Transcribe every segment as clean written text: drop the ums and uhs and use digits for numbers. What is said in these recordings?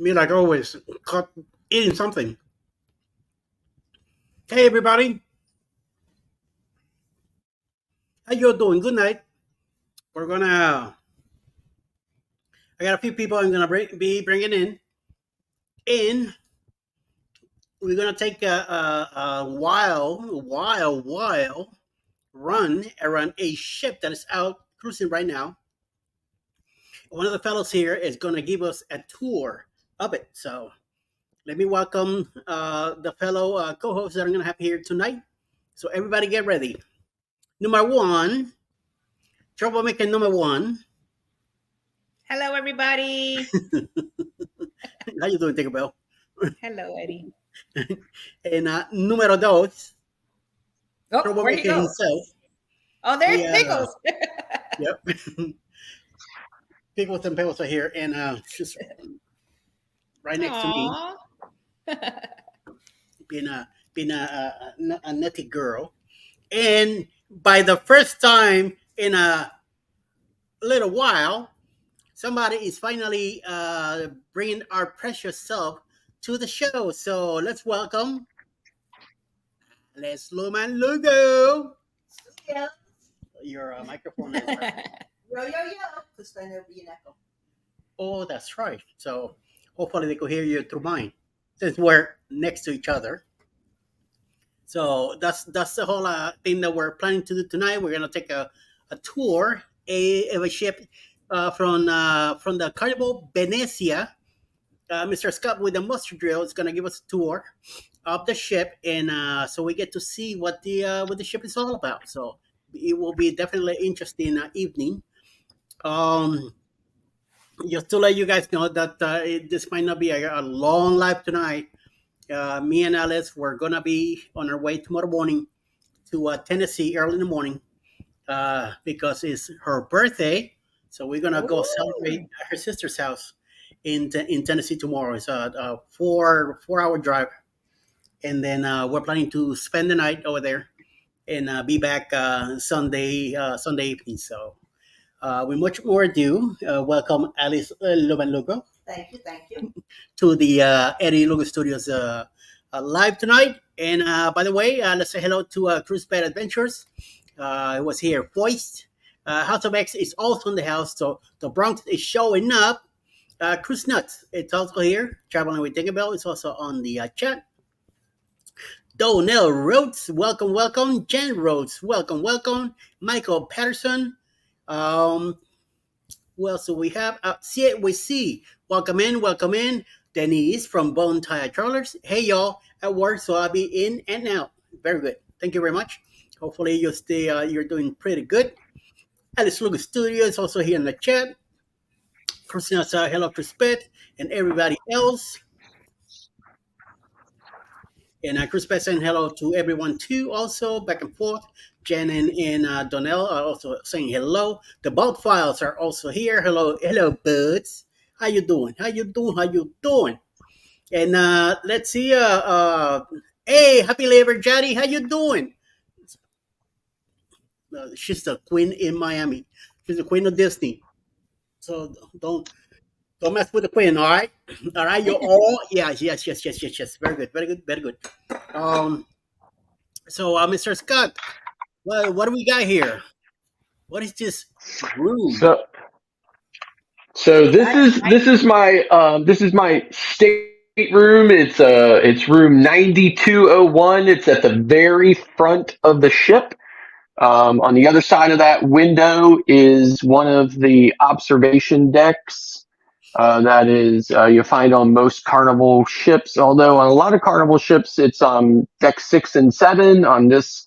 Me like always, caught eating something. Hey everybody, how you doing? Good night. We're gonna. I got a few people I'm gonna be bringing in. We're gonna take a while run around a ship that is out cruising right now. One of the fellows here is gonna give us a tour of it. So let me welcome the fellow co-hosts that I'm gonna have here tonight. So everybody get ready. Number one, troublemaker number one. Hello, everybody. How you doing, Tinkerbell? Hello, Eddie. And número dos, Oh, where he troublemaker go? himself. Oh, there's Yeah. Pickles. Yep. Pickles and Pebbles are here, and she's right next to me, Aww. being a nutty girl. And by the first time in a little while, somebody is finally bringing our precious self to the show. So let's welcome Les Luman Lugo. Yeah. Your microphone is Yo. Because then there'll be an echo. Oh, that's right. So hopefully they could hear you through mine, since we're next to each other. So that's the whole thing that we're planning to do tonight. We're gonna take a tour of a ship from the Carnival Venezia. Mr. Scott with the mustard drill is gonna give us a tour of the ship, and so we get to see what the ship is all about. So it will be definitely interesting evening. Just to let you guys know that this might not be a long live tonight. Me and Alice, we're gonna be on our way tomorrow morning to Tennessee early in the morning because it's her birthday. So we're gonna go celebrate at her sister's house in Tennessee tomorrow. It's a 4 hour drive, and then we're planning to spend the night over there and be back Sunday evening. So with much more ado, welcome Alice Loban Lugo Thank you. to the Eddie Lugo Studios live tonight. And by the way, let's say hello to Cruise Bed Adventures. It was here. Foist. House of X is also in the house. So the Bronx is showing up. Cruise Nuts, it's also here. Traveling with Tinkerbell is also on the chat. Donnell Rhodes, welcome. Jen Rhodes, welcome. Michael Patterson. Who else do we have? See it, we see. Welcome in. Denise from Bone Tire Trawlers. Hey, y'all, at work, so I'll be in and out. Very good. Thank you very much. Hopefully, you're doing pretty good. Alice Lugo Studio is also here in the chat. Christina said hello to Spit and everybody else. And Chris Pett saying hello to everyone too, also back and forth. Jen and Donnell are also saying hello. The Bout Files are also here. Hello, buds. How you doing? And let's see. Hey, happy Labor, Jaddy. How you doing? She's the queen in Miami. She's the queen of Disney. So don't mess with the queen. All right. You're all yes. Very good. So Mr. Scott, what do we got here? What is this room? So this is my stateroom. It's room 9201. It's at the very front of the ship. On the other side of that window is one of the observation decks. That is you find on most Carnival ships. Although on a lot of Carnival ships, it's deck 6 and 7. On this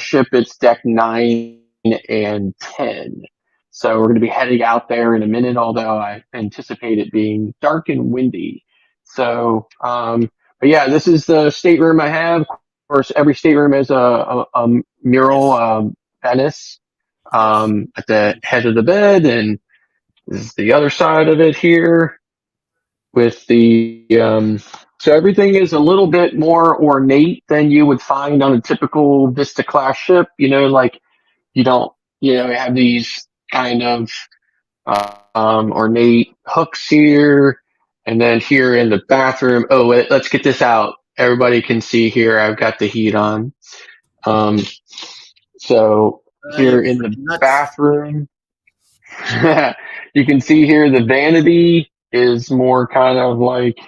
ship, it's deck 9 and 10. So we're going to be heading out there in a minute, although I anticipate it being dark and windy. So, but yeah, this is the stateroom I have. Of course, every stateroom has a mural Venice at the head of the bed, and this is the other side of it here with the so everything is a little bit more ornate than you would find on a typical Vista class ship. Like you don't, you have these kind of ornate hooks here And then here in the bathroom, oh, wait, let's get this out. Everybody can see here. I've got the heat on. Um, so here You in the freaking nuts. bathroom, you can see here the vanity is more kind of like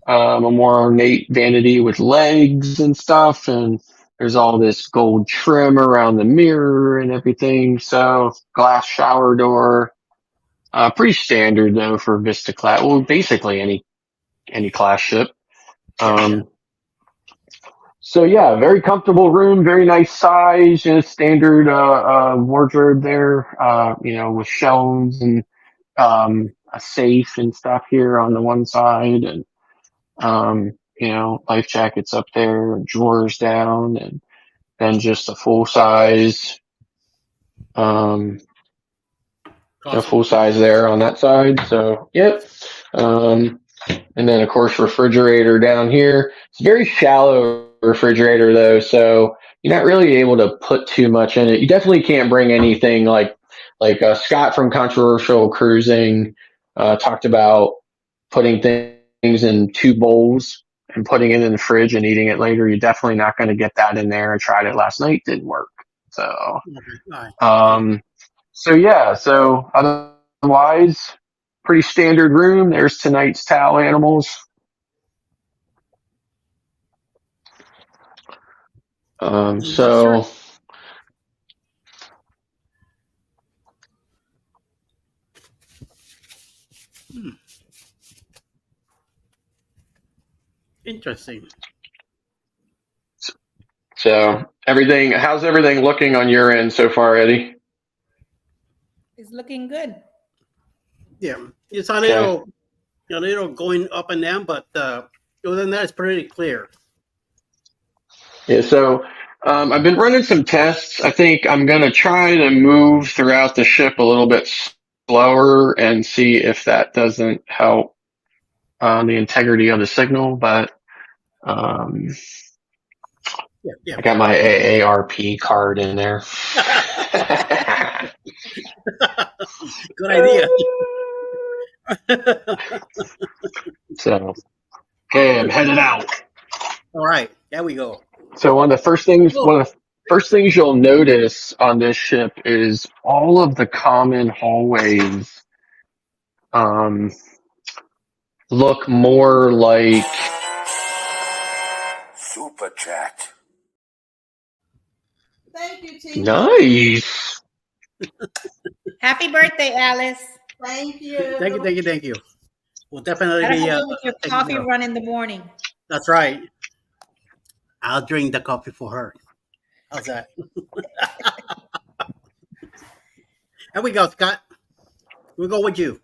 a more ornate vanity with legs and stuff, and there's all this gold trim around the mirror and everything. So glass shower door, pretty standard though for Vista class. Well, basically any class ship. Yeah. So yeah, very comfortable room, very nice size, standard wardrobe there, with shelves and a safe and stuff here on the one side, and life jackets up there, and drawers down, and then just a um, Coffee. full size there on that side. So yep. And then of course refrigerator down here. It's a very shallow refrigerator though, so you're not really able to put too much in it. You definitely can't bring anything like Scott from Controversial Cruising talked about putting things in two bowls and putting it in the fridge and eating it later. You're definitely not going to get that in there. I tried it last night, didn't work. So, Okay. All right. um, so otherwise, pretty standard room. There's tonight's towel animals. Yes, sir. So Interesting. how's everything looking on your end so far, Eddie? It's looking good. Yeah. It's Okay. a little going up and down, but other than that, it's pretty clear. Yeah, so I've been running some tests. I think I'm going to try to move throughout the ship a little bit slower and see if that doesn't help the integrity of the signal. But Yeah. I got my AARP card in there. Good idea. So, okay, I'm headed out. All right. There we go. So one of Oh, the first things you'll notice on this ship is all of the common hallways um, look more like Super chat. Thank you, T. nice. Happy birthday, Alice. Thank you. thank you. We'll definitely Gotta be help you with your taking coffee care of. run in the morning. That's right. I'll drink the coffee for her. How's that? There we go, Scott. We'll go with you.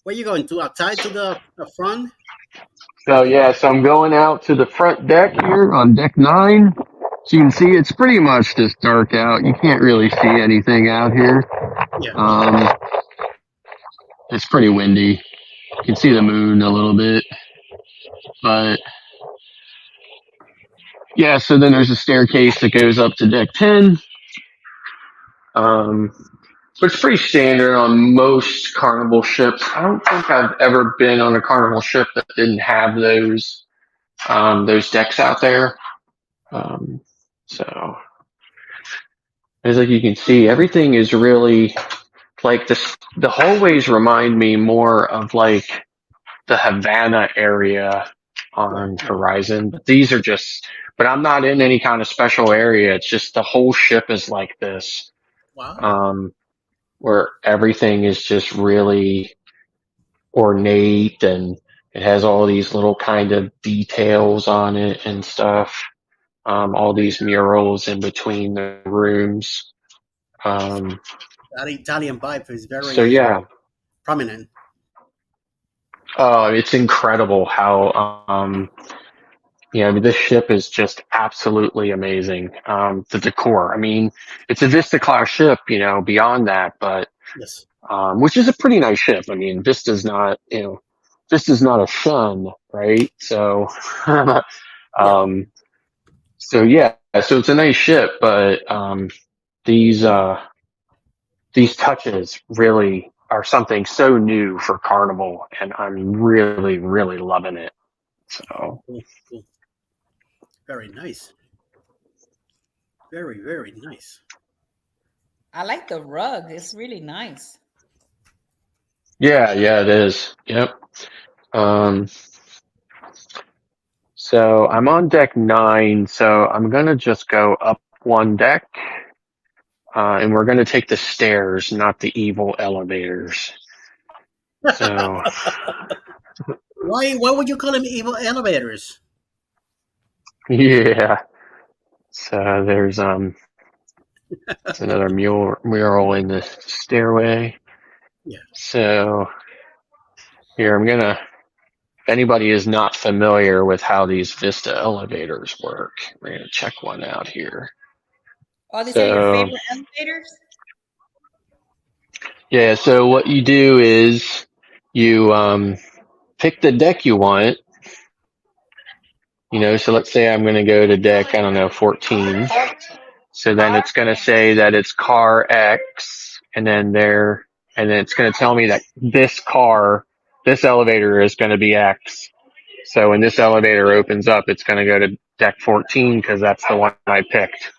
Where you going to? Outside to the front? So yeah, so I'm going out to the front deck here on deck 9. So you can see it's pretty much just dark out. You can't really see anything out here. Yeah. It's pretty windy. You can see the moon a little bit, but yeah. So then there's a staircase that goes up to deck 10. But it's pretty standard on most Carnival ships. I don't think I've ever been on a Carnival ship that didn't have those decks out there. So as like you can see, everything is really like this. The hallways remind me more of like the Havana area on Right. Horizon, but these are just. But I'm not in any kind of special area. It's just the whole ship is like this, Wow. where everything is just really ornate and it has all these little kind of details on it and stuff. All these murals in between the rooms. That Italian vibe is So very yeah, prominent. it's incredible how I mean, this ship is just absolutely amazing. The decor. I mean, it's a Vista class ship, beyond that, but Yes. which is a pretty nice ship. I mean, Vista's not a shun, right? So, Yeah. um, so yeah, so it's a nice ship, but these touches really are something so new for Carnival, and I'm really, really loving it. So Cool, cool. Very nice. Very, very nice. I like the rug. It's really nice. yeah, yeah, it is. Yep. Um, so I'm on deck 9, so I'm gonna just go up one deck, and we're gonna take the stairs, not the evil elevators. So Why would you call them evil elevators? yeah. So there's another mural in the stairway. Yeah. So here I'm gonna. If anybody is not familiar with how these Vista elevators work, we're gonna check one out here. Oh, these are your So favorite elevators? yeah, so what you do is you pick the deck you want. So let's say I'm going to go to deck, I don't know, 14. So then it's going to say that it's car X, and then it's going to tell me that this elevator is going to be X. So when this elevator opens up, it's going to go to deck 14 because that's the one I picked.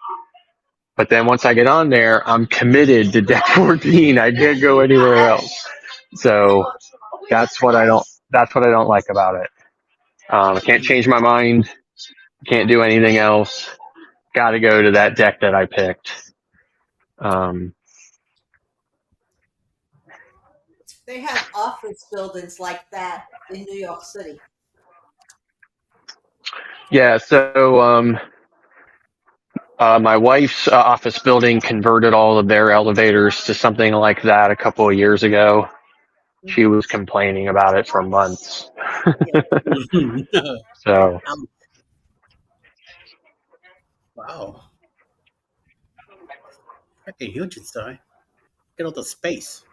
But then once I get on there, I'm committed to deck 14. I can't go anywhere else. So that's what I don't like about it. I can't change my mind. Can't do anything else. Got to go to that deck that I picked. Um, They have office buildings like that in New York City. yeah. So my wife's office building converted all of their elevators to something like that a couple of years ago. She was complaining about it for months. Yeah. So Wow. Freaking huge inside. Get out the space.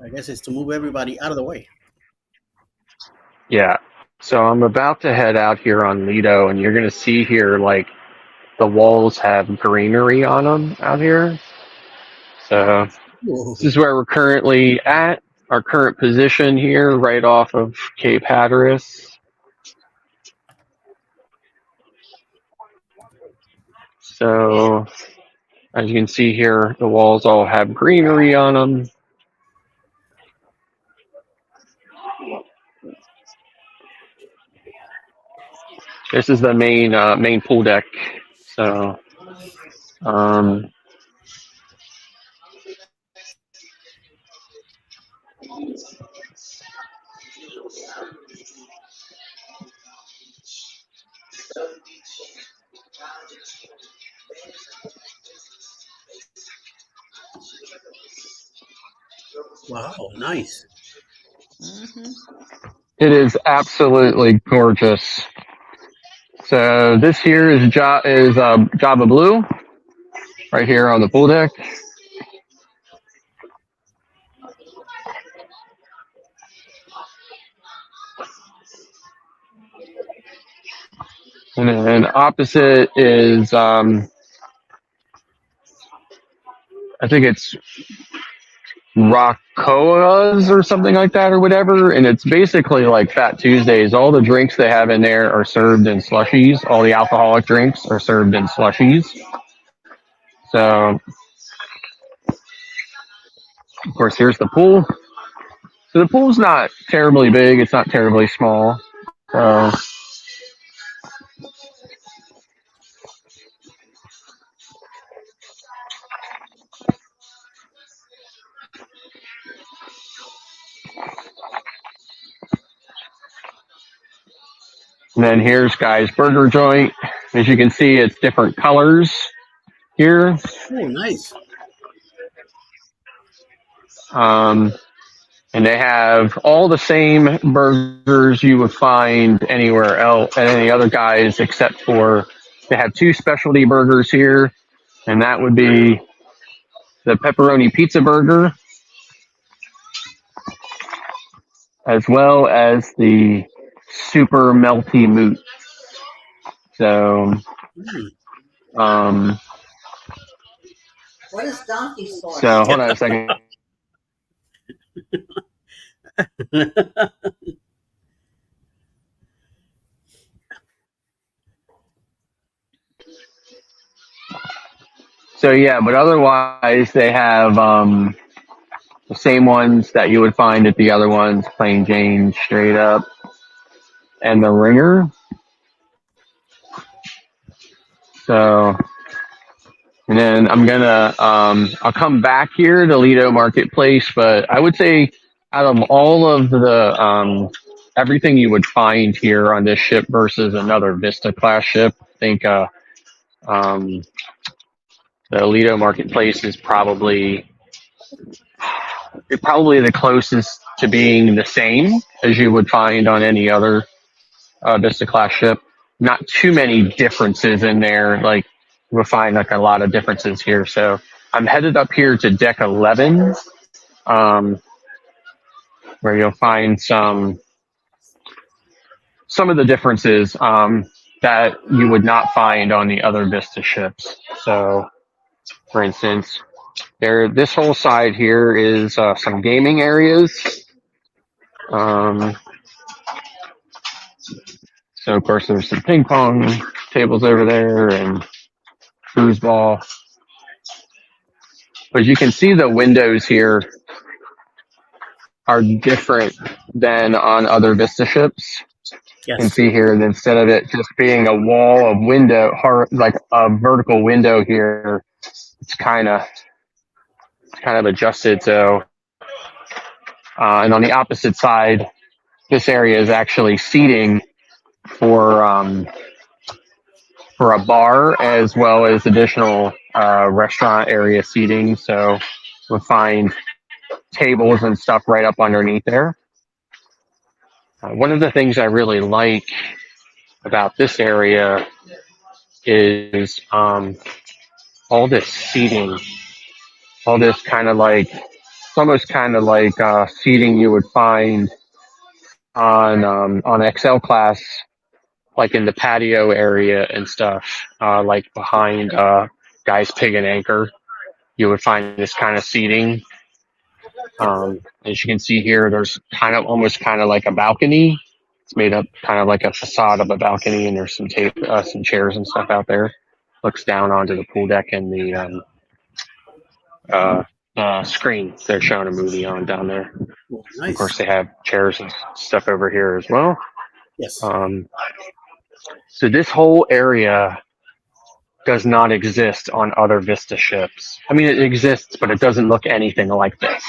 I guess it's to move everybody out of the way. yeah. So I'm about to head out here on Lido, and you're gonna see here like the walls have greenery on them out here. So this is Whoa. where we're currently at, our current position here, right off of Cape Hatteras. So as you can see here, the walls all have greenery on them. This is the main pool deck. So um, Wow. Nice. Mm-hmm. it is absolutely gorgeous. So this here is Java Blue right here on the pool deck. And then opposite is I think it's Rockoas or something like that or whatever. And it's basically like Fat Tuesdays. All the drinks they have in there are served in slushies. All the alcoholic drinks are served in slushies. So of course here's the pool. So the pool's not terribly big. It's not terribly small. So and then here's Guy's Burger Joint. As you can see, it's different colors here. Oh, nice. Um, and they have all the same burgers you would find anywhere else at any other guys, except for they have two specialty burgers here, and that would be the pepperoni pizza burger, as well as the super melty moot. So, Mm. um, What is donkey sauce? so hold on a second. So yeah, but otherwise they have the same ones that you would find at the other ones, plain Jane, straight up, and the ringer. So, and then I'll come back here to Lido Marketplace, but I would say out of all of the, everything you would find here on this ship versus another Vista class ship, I think, um, the Lido Marketplace is probably the closest to being the same as you would find on any other Vista class ship. Not too many differences in there. Like we'll find like a lot of differences here. So I'm headed up here to deck 11, um, where you'll find some of the differences that you would not find on the other Vista ships. So, for instance, this whole side here is some gaming areas. So of course there's some ping pong tables over there and foosball. But you can see the windows here are different than on other Vista ships. You can Yes. see here that instead of it just being a wall of window, like a vertical window here, it's kind of adjusted. So, and on the opposite side, this area is actually seating for for a bar as well as additional restaurant area seating. So we'll find tables and stuff right up underneath there. One of the things I really like about this area is all this seating, all this kind of like, it's almost kind of like seating you would find on XL class, like in the patio area and stuff, like behind Guy's Pig and Anchor. You would find this kind of seating. As you can see here, there's almost kind of like a balcony. It's made up kind of like a facade of a balcony, and there's some chairs and stuff out there. Looks down onto the pool deck and the screen they're showing a movie on down there. Nice. Of course, they have chairs and stuff over here as well. Yes. So this whole area does not exist on other Vista ships. I mean, it exists, but it doesn't look anything like this.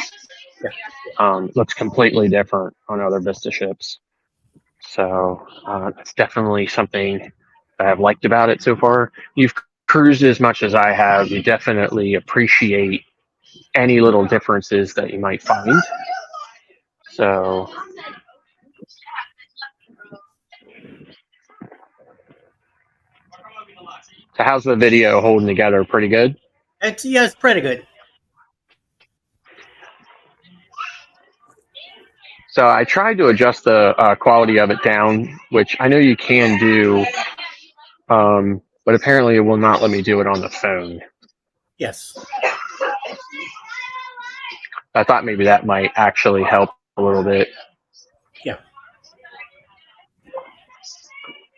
Looks completely different on other Vista ships. So it's definitely something that I've liked about it so far. You've cruised as much as I have. You definitely appreciate any little differences that you might find. So how's the video holding together? Pretty good? It's pretty good. So I tried to adjust the quality of it down, which I know you can do, but apparently it will not let me do it on the phone. Yes. I thought maybe that might actually help a little bit. Yeah.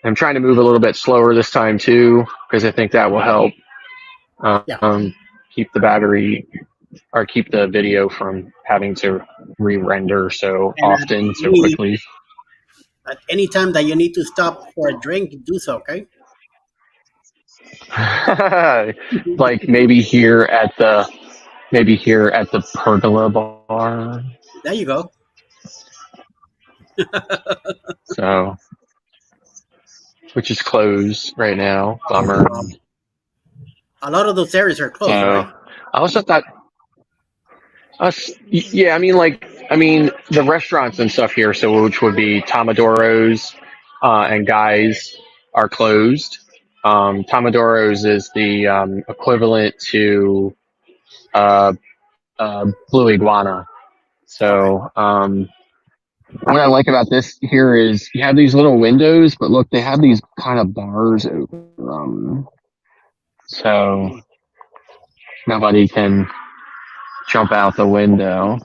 I'm trying to move a little bit slower this time too, because I think that will help keep the battery or keep the video from having to re-render so often, so quickly. At any time that you need to stop for a drink, do so, okay? Like maybe here at the pergola bar. There you go. So, which is closed right now. Bummer. A lot of those areas are closed, right? I also thought, yeah, I mean, the restaurants and stuff here, so which would be Tomodoro's and Guy's, are closed. Tomodoro's is the equivalent to Blue Iguana. So what I like about this here is you have these little windows, but look, they have these kind of bars over them. So nobody can jump out the window.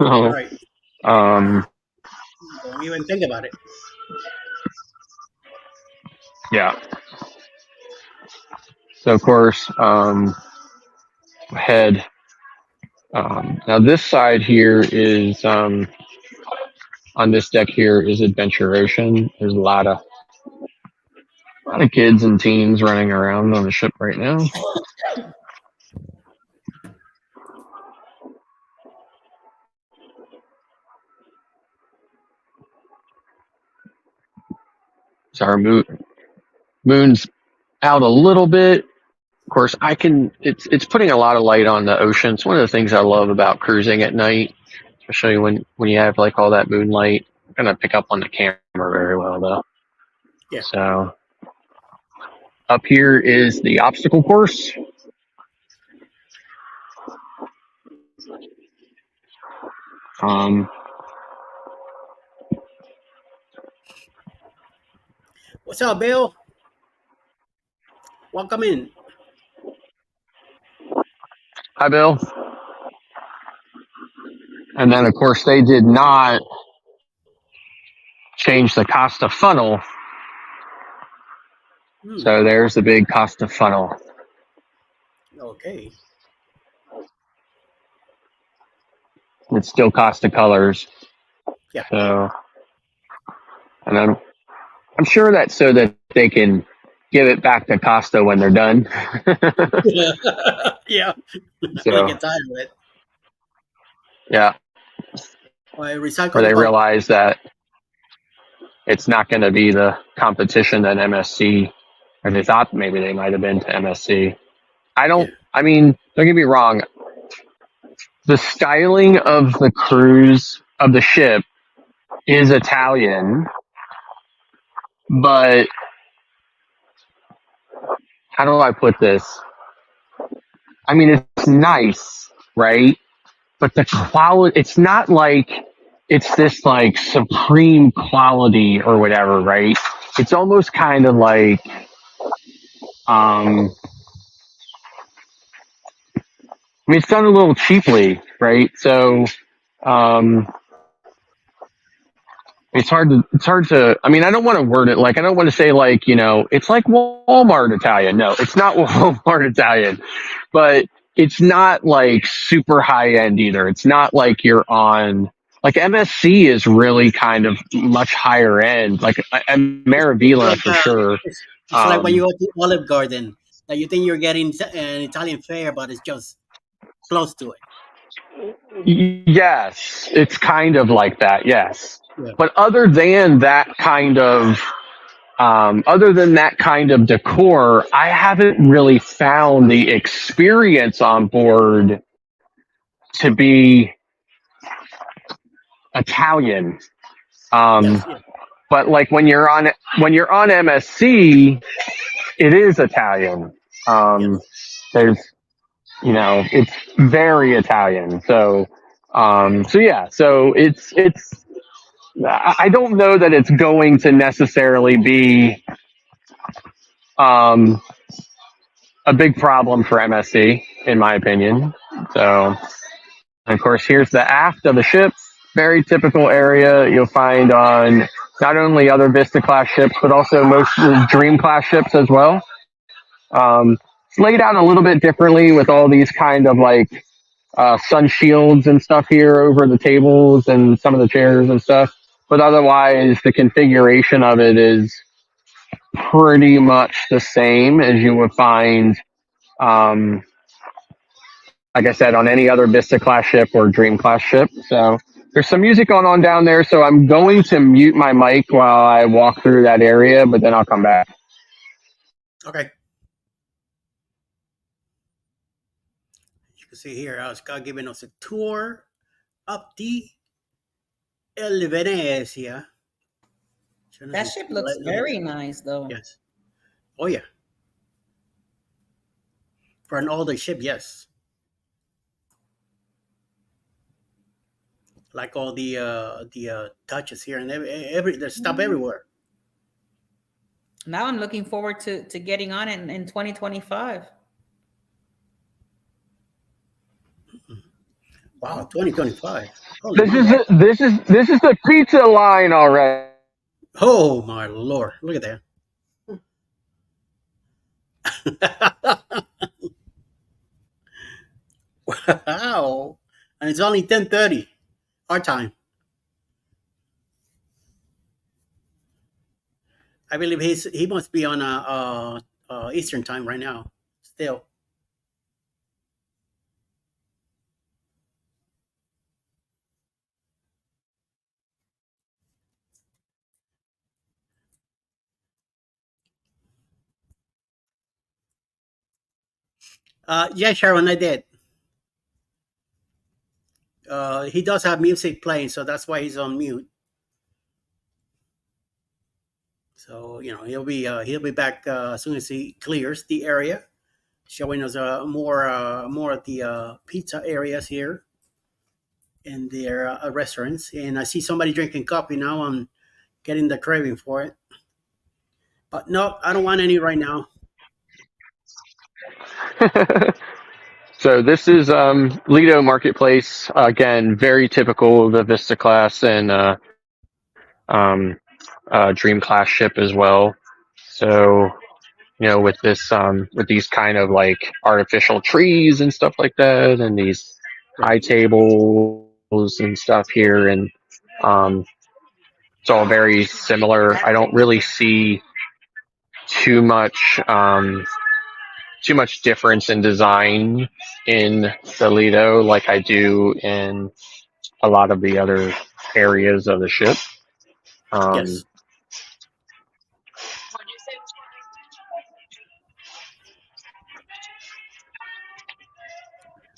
Right. um, Don't even think about it. yeah. So of course, head. Now this side here is on this deck here is Adventure Ocean. There's a lot of kids and teens running around on the ship right now. So our moon's out a little bit. Of course, It's putting a lot of light on the ocean. It's one of the things I love about cruising at night, especially when you have like all that moonlight. I'm gonna pick up on the camera very well though. Yeah. So up here is the obstacle course. Um, What's up, Bill? Welcome in. Hi, Bill. And then of course they did not change the Costa funnel. Hmm. So there's the big Costa funnel. Okay. It's still Costa colors. Yeah. So, and I'm sure that's so that they can give it back to Costa when they're done. Yeah. I So get tired of it. yeah, I or recycle the they boat. realize that it's not going to be the competition that MSC, or they thought maybe they might have been to MSC. Yeah. I mean, don't get me wrong. The styling of the cruise of the ship is Italian, but how do I put this? I mean, it's nice, right? But the quality, it's not like it's this like supreme quality or whatever, right? It's almost kind of like, I mean, it's done a little cheaply, right? So, um, it's hard to, I mean, I don't want to word it like, I don't want to say like, it's like Walmart Italian. No, it's not Walmart Italian, but it's not like super high end either. It's not like you're on, like MSC is really kind of much higher end, like It's Maravilla like for sure. it's like when you Um, go to Olive Garden that you think you're getting an Italian fare, but it's just close to it. yes, it's kind of like that. Yes. Yeah. But other than that kind of decor, I haven't really found the experience on board to be Italian. Um, Yes. Yeah. but like when you're on MSC, it is Italian. Um, Yes. there's it's very Italian. So yeah, so it's I don't know that it's going to necessarily be um, a big problem for MSC, in my opinion. So, and of course, here's the aft of the ship. Very typical area you'll find on not only other Vista class ships, but also most of the Dream class ships as well. It's laid out a little bit differently with all these kind of like sun shields and stuff here over the tables and some of the chairs and stuff. But otherwise, the configuration of it is pretty much the same as you would find, um, like I said, on any other Vista class ship or Dream class ship. So there's some music going on down there. So I'm going to mute my mic while I walk through that area, but then I'll come back. Okay. You can see here, Scott giving us a tour up the El Venezia. That ship looks very nice, though. Yes. Oh yeah. For an older ship, yes. Like all the touches here and there's stuff everywhere. Now I'm looking forward to getting on it in 2025. Wow, 2025. Holy This is moly. the pizza line already. Oh my lord. Look at that. Wow. And it's only 10:30 our time. I believe he must be on Eastern time right now. Still. Yeah, Sharon, I did. He does have music playing, so that's why he's on mute. So he'll be back as soon as he clears the area, showing us more of the pizza areas here in their restaurants. And I see somebody drinking coffee now. I'm getting the craving for it, but no, I don't want any right now. So this is Lido Marketplace again, very typical of the Vista class and um, Dream class ship as well. So with this with these kind of like artificial trees and stuff like that, and these high Right. tables and stuff here, and um, it's all very similar. I don't really see too much too much difference in design in the Lido like I do in a lot of the other areas of the ship. Um, Yes.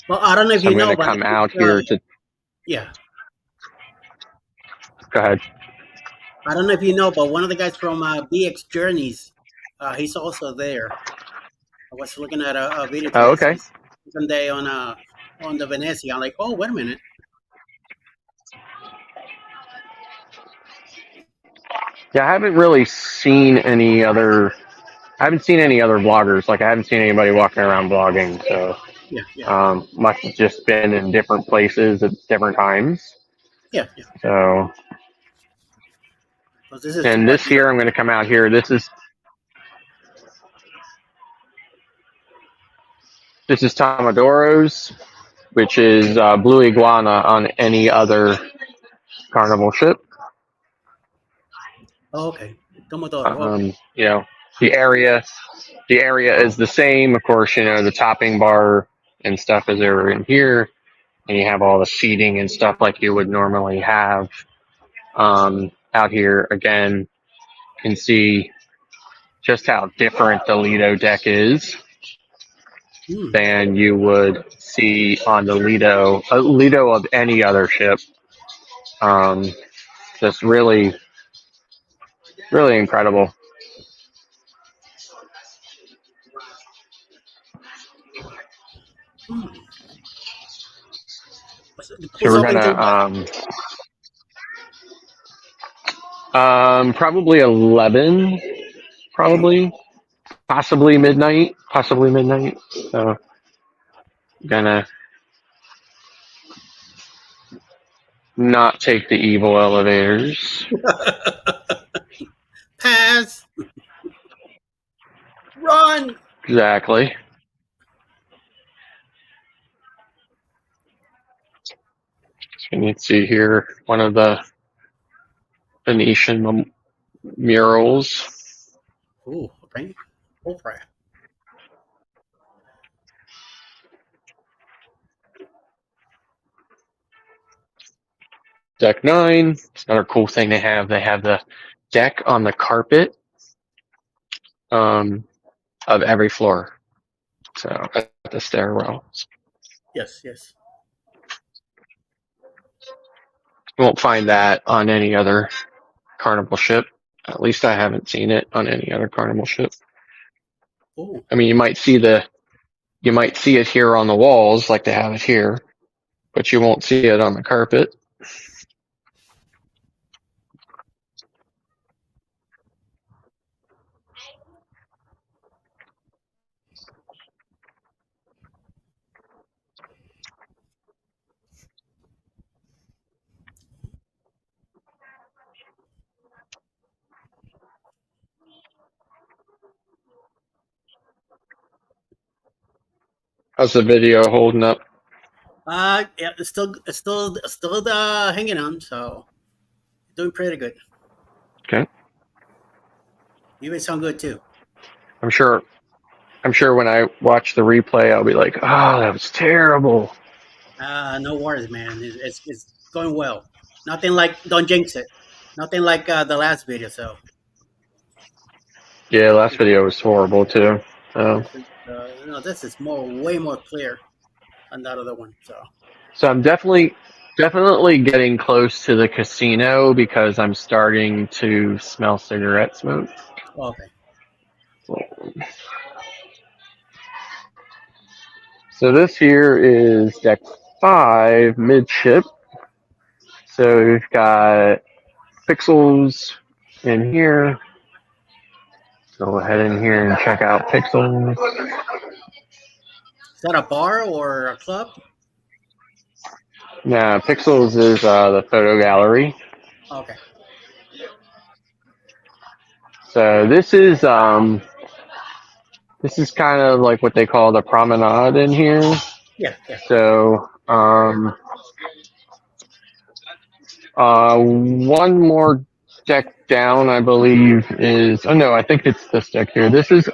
Well, I don't know if so you I'm going know, to but come out here to yeah, go ahead. I don't know if you know, but one of the guys from BX Journeys, he's also there. I was looking at a video Oh, today. okay. Says second day on the Venezia. I'm like, oh, wait a minute. Yeah, I haven't really seen any other. I haven't seen any other vloggers. Like I haven't seen anybody walking around vlogging. So Yeah, yeah, must have just been in different places at different times. yeah, yeah. So Because this is and what this the here, I'm going to come out here. This is Tomadoro's, which is blue iguana on any other carnival ship. oh, okay, Tomodoro. Okay, Um, you know, the area the area is the same. Of course, the topping bar and stuff is over in here, and you have all the seating and stuff like you would normally have out here. Again, you can see just how different the Lido deck is hmm. than you would see on the Lido of any other ship. Um, just really, really incredible. Hmm. So So who's we're open till gonna what? probably 11, probably possibly midnight. So gonna not take the evil elevators. Pass, run. Exactly. So you can see here one of the Venetian murals. Oh, okay. Oh, crap. Deck 9. It's another cool thing they have. They have the deck on the carpet um, of every floor. So at the stairwells. Yes, yes. You won't find that on any other carnival ship. At least I haven't seen it on any other carnival ship. Oh, I mean, you might see it here on the walls like they have it here, but you won't see it on the carpet. How's the video holding up? Yeah, it's still hanging on. So doing pretty good. Okay. You sound good too. I'm sure. I'm sure when I watch the replay, I'll be like, "Oh, that was terrible." No worries, man. It's going well. Nothing like don't jinx it. Nothing like the last video. So Yeah, last video was horrible too. this is way more clear than that other one. So So I'm definitely getting close to the casino because I'm starting to smell cigarette smoke. okay. So this here is deck 5 midship. So we've got pixels in here. Go ahead in here and check out pixels. Is that a bar or a club? Now pixels is the photo gallery. Okay. So this is kind of like what they call the promenade in here. Yeah. Yeah. So one more deck down, I believe, is oh no, I think it's this deck here. This is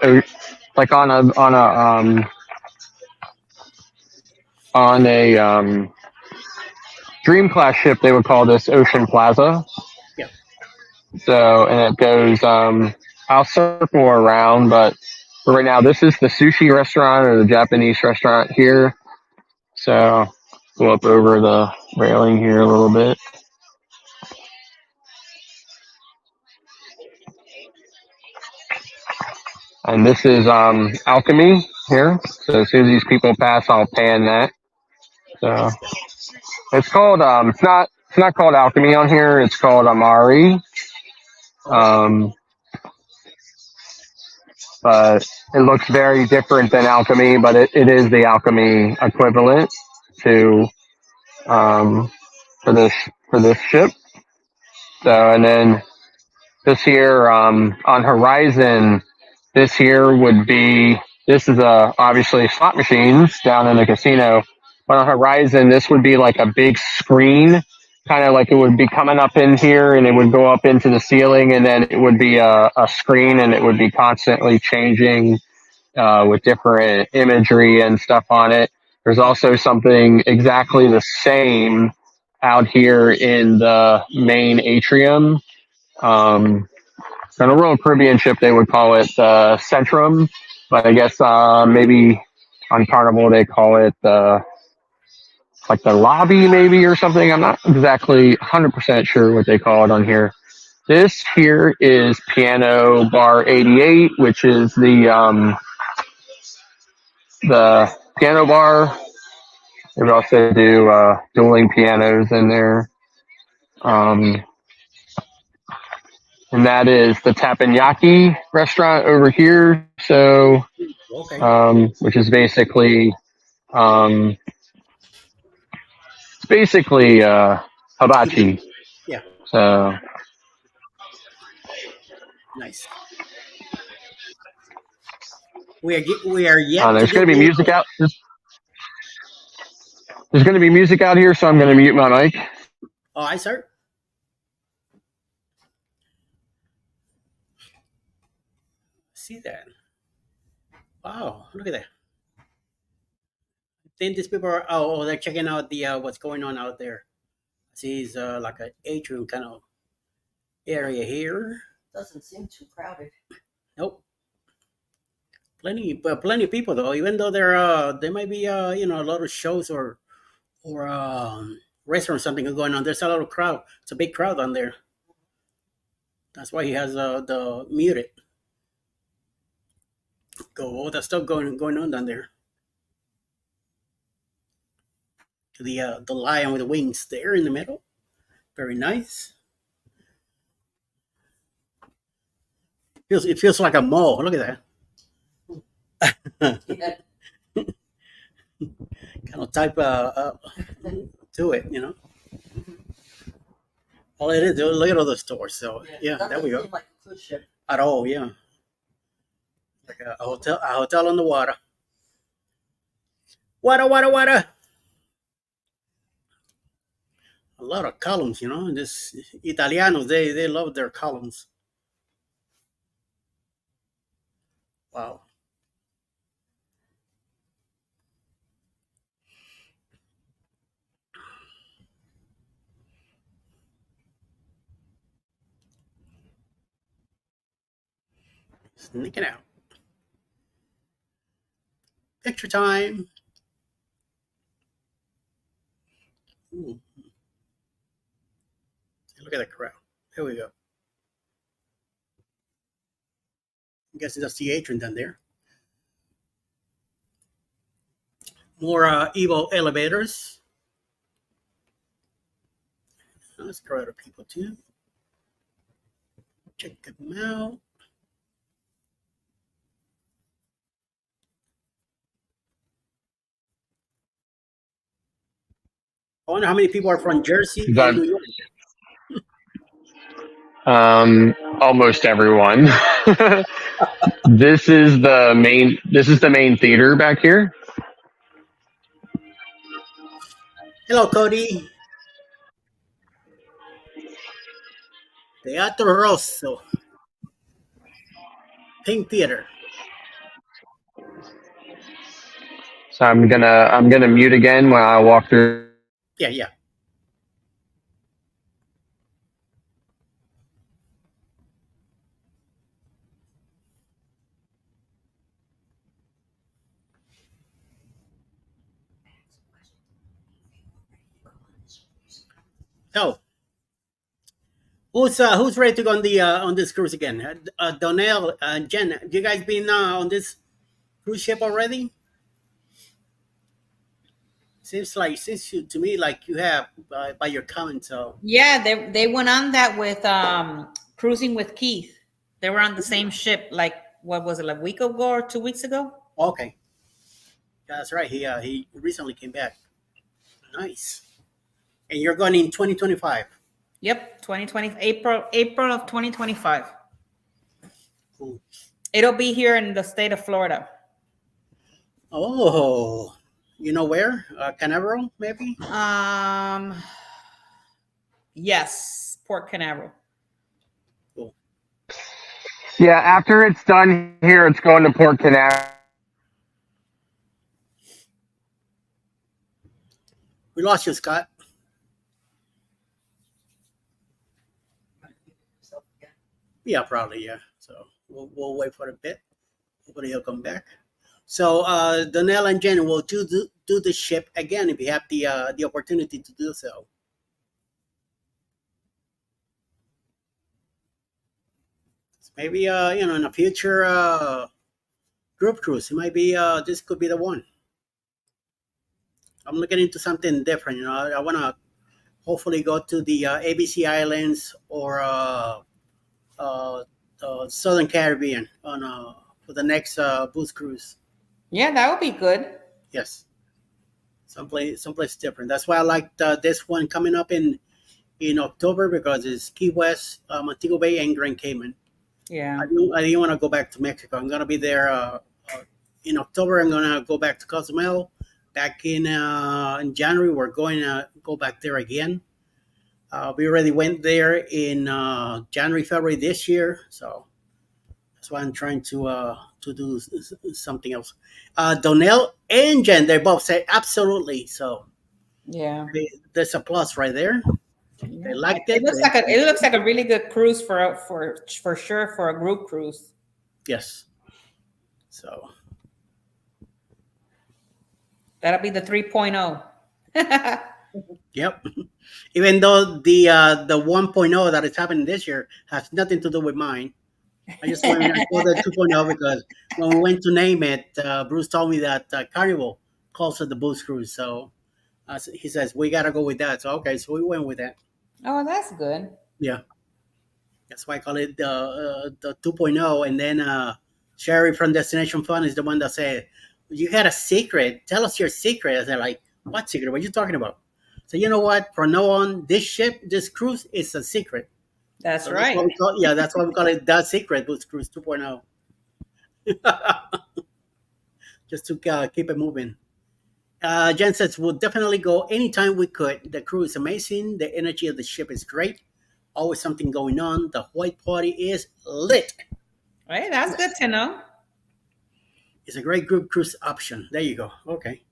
like on a Dream class ship. They would call this Ocean Plaza. Yeah. So and it goes. I'll circle around, but for right now, this is the sushi restaurant or the Japanese restaurant here. So go up over the railing here a little bit. And this is alchemy here. So as soon as these people pass, I'll pan that. So it's called it's not called alchemy on here. It's called Amari. Okay. But it looks very different than alchemy, but it is the alchemy equivalent to um, for this ship. So and then this here on horizon, this here would be this is obviously slot machines down in the casino. But on horizon, this would be like a big screen, kind of like it would be coming up in here, and it would go up into the ceiling, and then it would be a screen, and it would be constantly changing with different imagery and stuff on it. There's also something exactly the same out here in the main atrium. On a Royal Caribbean ship, they would call it Centrum, but I guess maybe on Carnival they call it like the lobby, maybe or something. I'm not exactly 100% sure what they call it on here. This here is Piano Bar 88, which is the piano bar. They would also do dueling pianos in there. And that is the Teppanyaki restaurant over here. So, Okay. which is basically, it's basically hibachi. Yeah. So, Nice. We are yet to there's do going to be music Google. out. There's going to be music out here, so I'm going to mute my mic. Oh, I sir. See that? Wow, look at that. I think these people are they're checking out the what's going on out there. See, it's like an atrium kind of area here. Doesn't seem too crowded. Nope. Plenty of people though. Even though there might be a lot of shows or restaurants something going on. There's a lot of crowd. It's a big crowd on there. That's why he has the muted. Go all that stuff going on down there. The lion with the wings there in the middle. Very nice. It feels like a mall. Look at that. Yeah. Kind of type to it, All it is, look at all the stores. So yeah, there Doesn't we go. seem like a cruise ship. At all, yeah. Like a hotel on the water. Water, water, water. A lot of columns, This Italianos, they love their columns. Wow. Sneaking out. Picture time. Ooh, look at the crowd. Here we go. I guess that's the Adrian down there. More Evo elevators. Let's crowd of people too. Check them out. I wonder how many people are from Jersey and New York. Almost everyone. This is the main. This is the main theater back here. Hello, Cody. Teatro Rosso. Pink Theater. So I'm gonna mute again when I walk through. Yeah, yeah. So, who's ready to go on this cruise again? Donnell and Jen, you guys been on this cruise ship already? Seems to me like you have by your comments. So Yeah, they went on that with cruising with Keith. They were on the same ship, like what was it, like a week ago or 2 weeks ago? okay, yeah, that's right. He recently came back. Nice. And you're going in 2025. Yep, 2020 April of 2025. Cool. It'll be here in the state of Florida. Oh, you know where? Canaveral, maybe. Yes, Port Canaveral. Cool. Yeah, after it's done here, it's going to Port Canaveral. We lost you, Scott. Yeah, probably. Yeah. So we'll wait for a bit. Hopefully he'll come back. So Donnell and Jen will do the ship again if you have the opportunity to do so. Maybe in a future group cruise, it might be this could be the one. I'm looking into something different. I want to hopefully go to the ABC Islands or Southern Caribbean on for the next booze cruise. Yeah, that would be good. Yes, someplace different. That's why I like this one coming up in October because it's Key West, Montego Bay, and Grand Cayman. Yeah. I didn't want to go back to Mexico. I'm gonna be there in October. I'm gonna go back to Cozumel. Back in January, we're going to go back there again. We already went there in January, February this year, so that's why I'm trying to do something else. Donnell and Jen, they both say absolutely. So Yeah. there's a plus right there. They liked it. It looks like a really good cruise for sure for a group cruise. Yes. So That'll be the 3.0. yep. Even though the 1.0 that is happening this year has nothing to do with mine. I just went and I saw the 2.0 because when we went to name it, Bruce told me that Carnival calls it the Booze Cruise. So he says, we got to go with that. So, okay, so we went with that. Oh, that's good. Yeah. That's why I call it the 2.0. And then Sherry from Destination Fun is the one that said, you had a secret. Tell us your secret. I said, like, what secret? What are you talking about? So, you know what? From now on, this cruise is a secret. That's So right. that's why we call it the secret Booze Cruise 2.0. Just to keep it moving. Jen says we'll definitely go anytime we could. The crew is amazing. The energy of the ship is great. Always something going on. The white party is lit. Hey, that's good to know. It's a great group cruise option. There you go. Okay,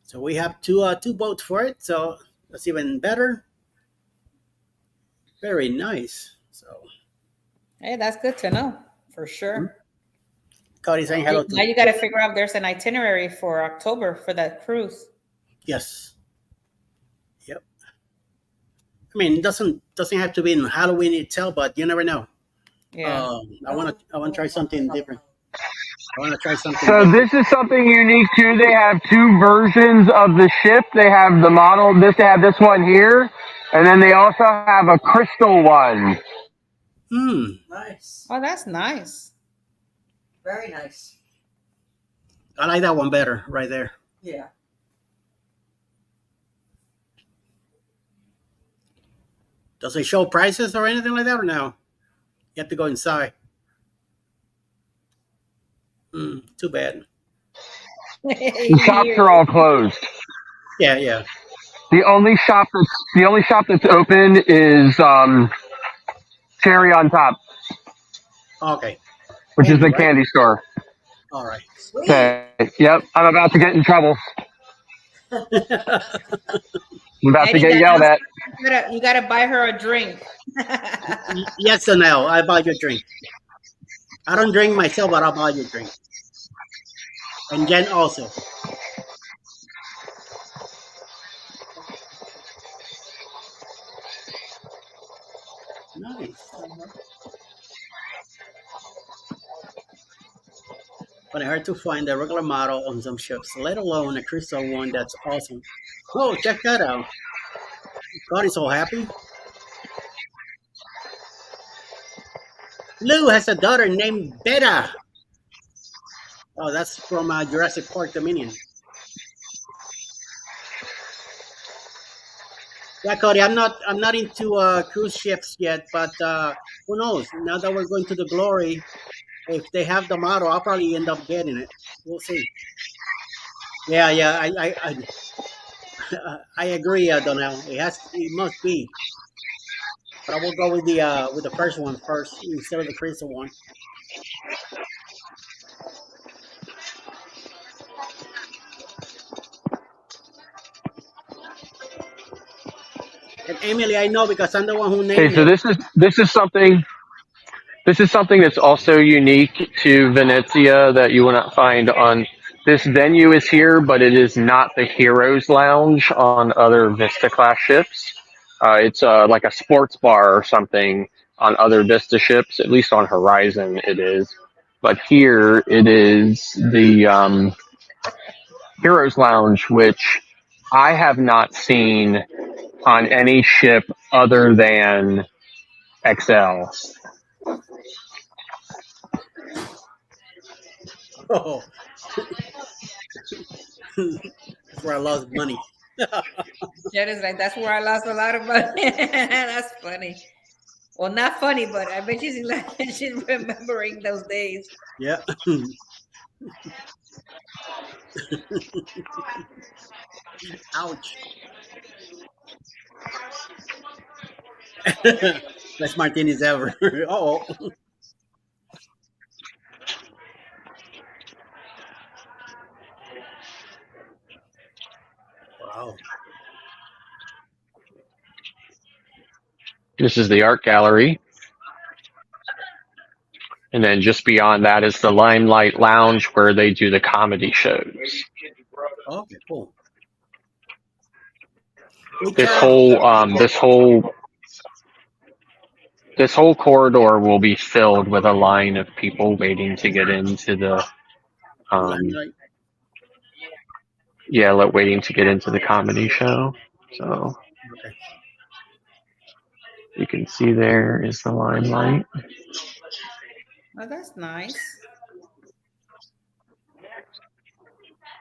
so we have two boats for it. So that's even better. Very nice. So Hey, that's good to know for sure. Cody saying hello Now to you got to figure out there's an itinerary for October for that cruise. yes. Yep. I mean, it doesn't have to be in Halloween itself, but you never know. Yeah. I want to try something different. I want to try something So different. this is something unique too. They have two versions of the ship. They have the model. They have this one here, and then they also have a crystal one. Nice. Oh, that's nice. Very nice. I like that one better, right there. Yeah. Does it show prices or anything like that, or no? You have to go inside. Too bad. The shops are all closed. Yeah, yeah. The only shop that's open is Cherry on Top, Okay. which is Candy, the right? candy store. All right. Sweet. Okay. Yep. I'm about to get in trouble. I'm about to Eddie, get that yelled means at. you gotta buy her a drink. Yes or no? I buy you a drink. I don't drink myself, but I'll buy you a drink. And Jen also. Nice. But I hard to find a regular model on some ships, let alone a crystal one that's awesome. Oh, check that out. God is so happy. Lou has a daughter named Beta. Oh, that's from Jurassic Park Dominion. Yeah, Cody, I'm not into cruise ships yet, but who knows? Now that we're going to the Glory, if they have the model, I'll probably end up getting it. We'll see. Yeah, yeah, I agree, Donnell. It must be, but I will go with the first one first instead of the crystal one. And Emily, I know because I'm the one who Okay, named so it. this is something that's also unique to Venezia that you will not find on this venue is here, but it is not the Heroes Lounge on other Vista class ships. It's like a sports bar or something on other Vista ships, at least on Horizon it is. But here it is the Heroes Lounge, which I have not seen on any ship other than XL. Oh, that's where I lost money. Jen is like, that's where I lost a lot of money. That's funny. Well, not funny, but I bet she's like, she's remembering those days. Yeah. Ouch. Best martinis ever. Oh, wow. This is the art gallery. And then just beyond that is the Limelight Lounge where they do the comedy shows. Okay, cool. Which This whole this whole corridor will be filled with a line of people waiting to get into the um limelight? waiting to get into the comedy show. So Okay. you can see there is the Limelight. Oh, that's nice.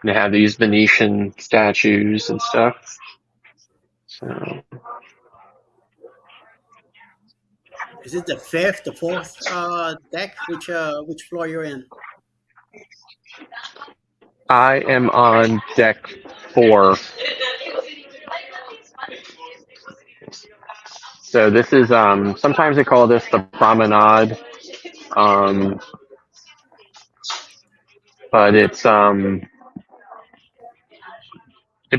They have these Venetian statues and stuff. So Is it the fourth deck? Which floor you're in? I am on deck 4. So this is sometimes they call this the promenade, um, but it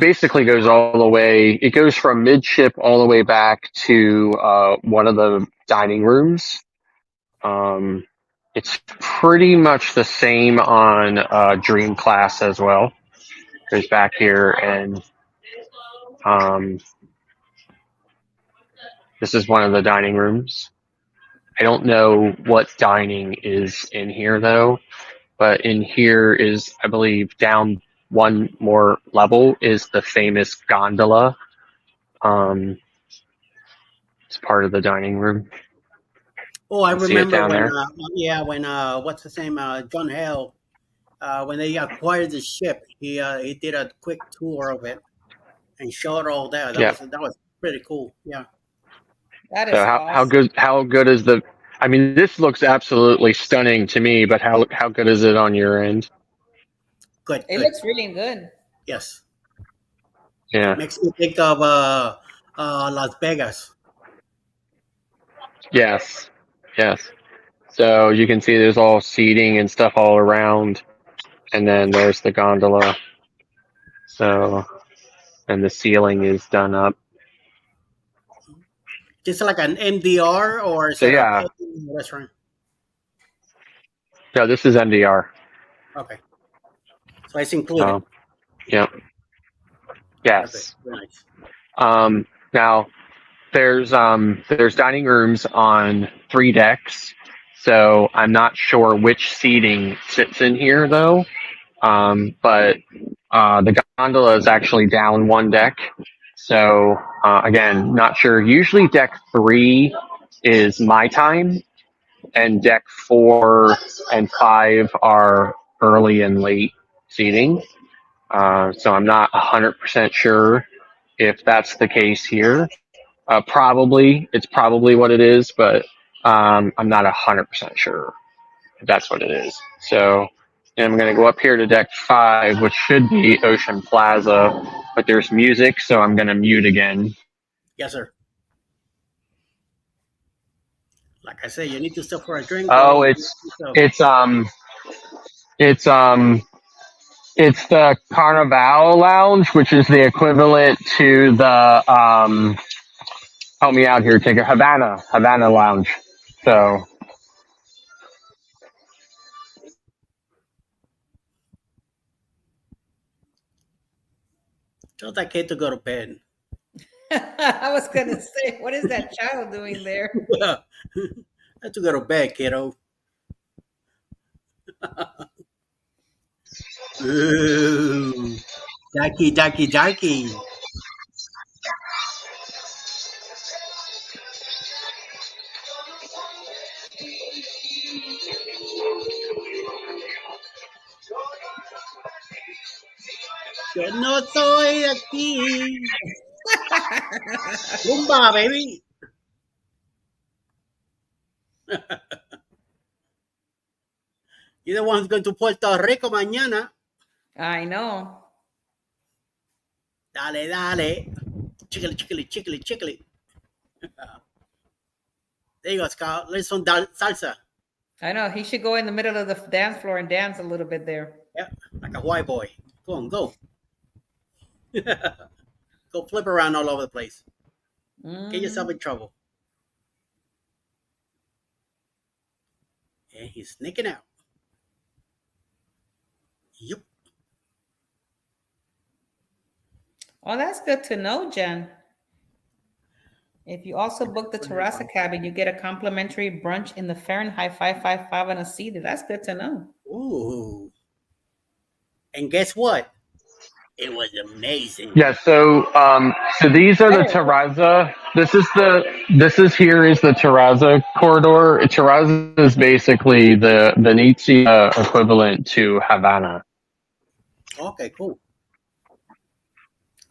basically goes all the way. It goes from midship all the way back to one of the dining rooms. Um, it's pretty much the same on Dream Class as well. Goes back here, and um, this is one of the dining rooms. I don't know what dining is in here though, but in here is, I believe, down one more level is the famous gondola. Um, it's part of the dining room. Oh, I You see it remember down when, there? yeah, when what's his name, John Hale, when they acquired the ship, he did a quick tour of it and showed all that. Yeah. That was pretty cool. Yeah, That So is awesome. how good is the? I mean, this looks absolutely stunning to me, but how good is it on your end? good, It good. looks really good. Yes, Yeah. makes me think of Las Vegas. Yes. Yes. So you can see there's all seating and stuff all around, and then there's the gondola. So and the ceiling is done up. Just like an MDR, or is So it a yeah, restaurant? no, this is MDR. Okay, so it's included. So yeah, Perfect. yes. Very nice. Now there's dining rooms on 3 decks, so I'm not sure which seating sits in here though. But the gondola is actually down 1 deck, so again, not sure. Usually deck 3 is my time, and deck 4 and 5 are early and late seating. So I'm not 100% sure if that's the case here. It's probably what it is, but I'm not 100% sure if that's what it is. So and I'm going to go up here to deck 5, which should be Ocean Plaza, but there's music, so I'm going to mute again. Yes, sir. Like I say, you need to stop for a drink, Oh, bro. So, it's um it's um it's the Carnival Lounge, which is the equivalent to the help me out here, take a Havana Lounge. So tell that kid to go to bed. I was gonna say, what is that child doing there? Have to go to bed, kiddo. Ooh, darky, darky, darky. Yo no soy de aquí. Zumba, baby. You're the one who's going to Puerto Rico mañana. I know. Dale, dale. Chickly, chickly, chickly, chickly. There you go, Scott. Let's some salsa. I know. He should go in the middle of the dance floor and dance a little bit there. Yep, like a white boy. Go on, go. Go flip around all over the place. Get yourself in trouble. And he's sneaking out. Yep. Oh, that's good to know, Jen. If you also book the Terraza cabin, you get a complimentary brunch in the Fahrenheit 555 on a seater. That's good to know. Ooh. And guess what? It was amazing. yeah, so these are the terrazza. This is here is the terrazza corridor. Terrazza is basically the Venezia equivalent to Havana. Okay, cool.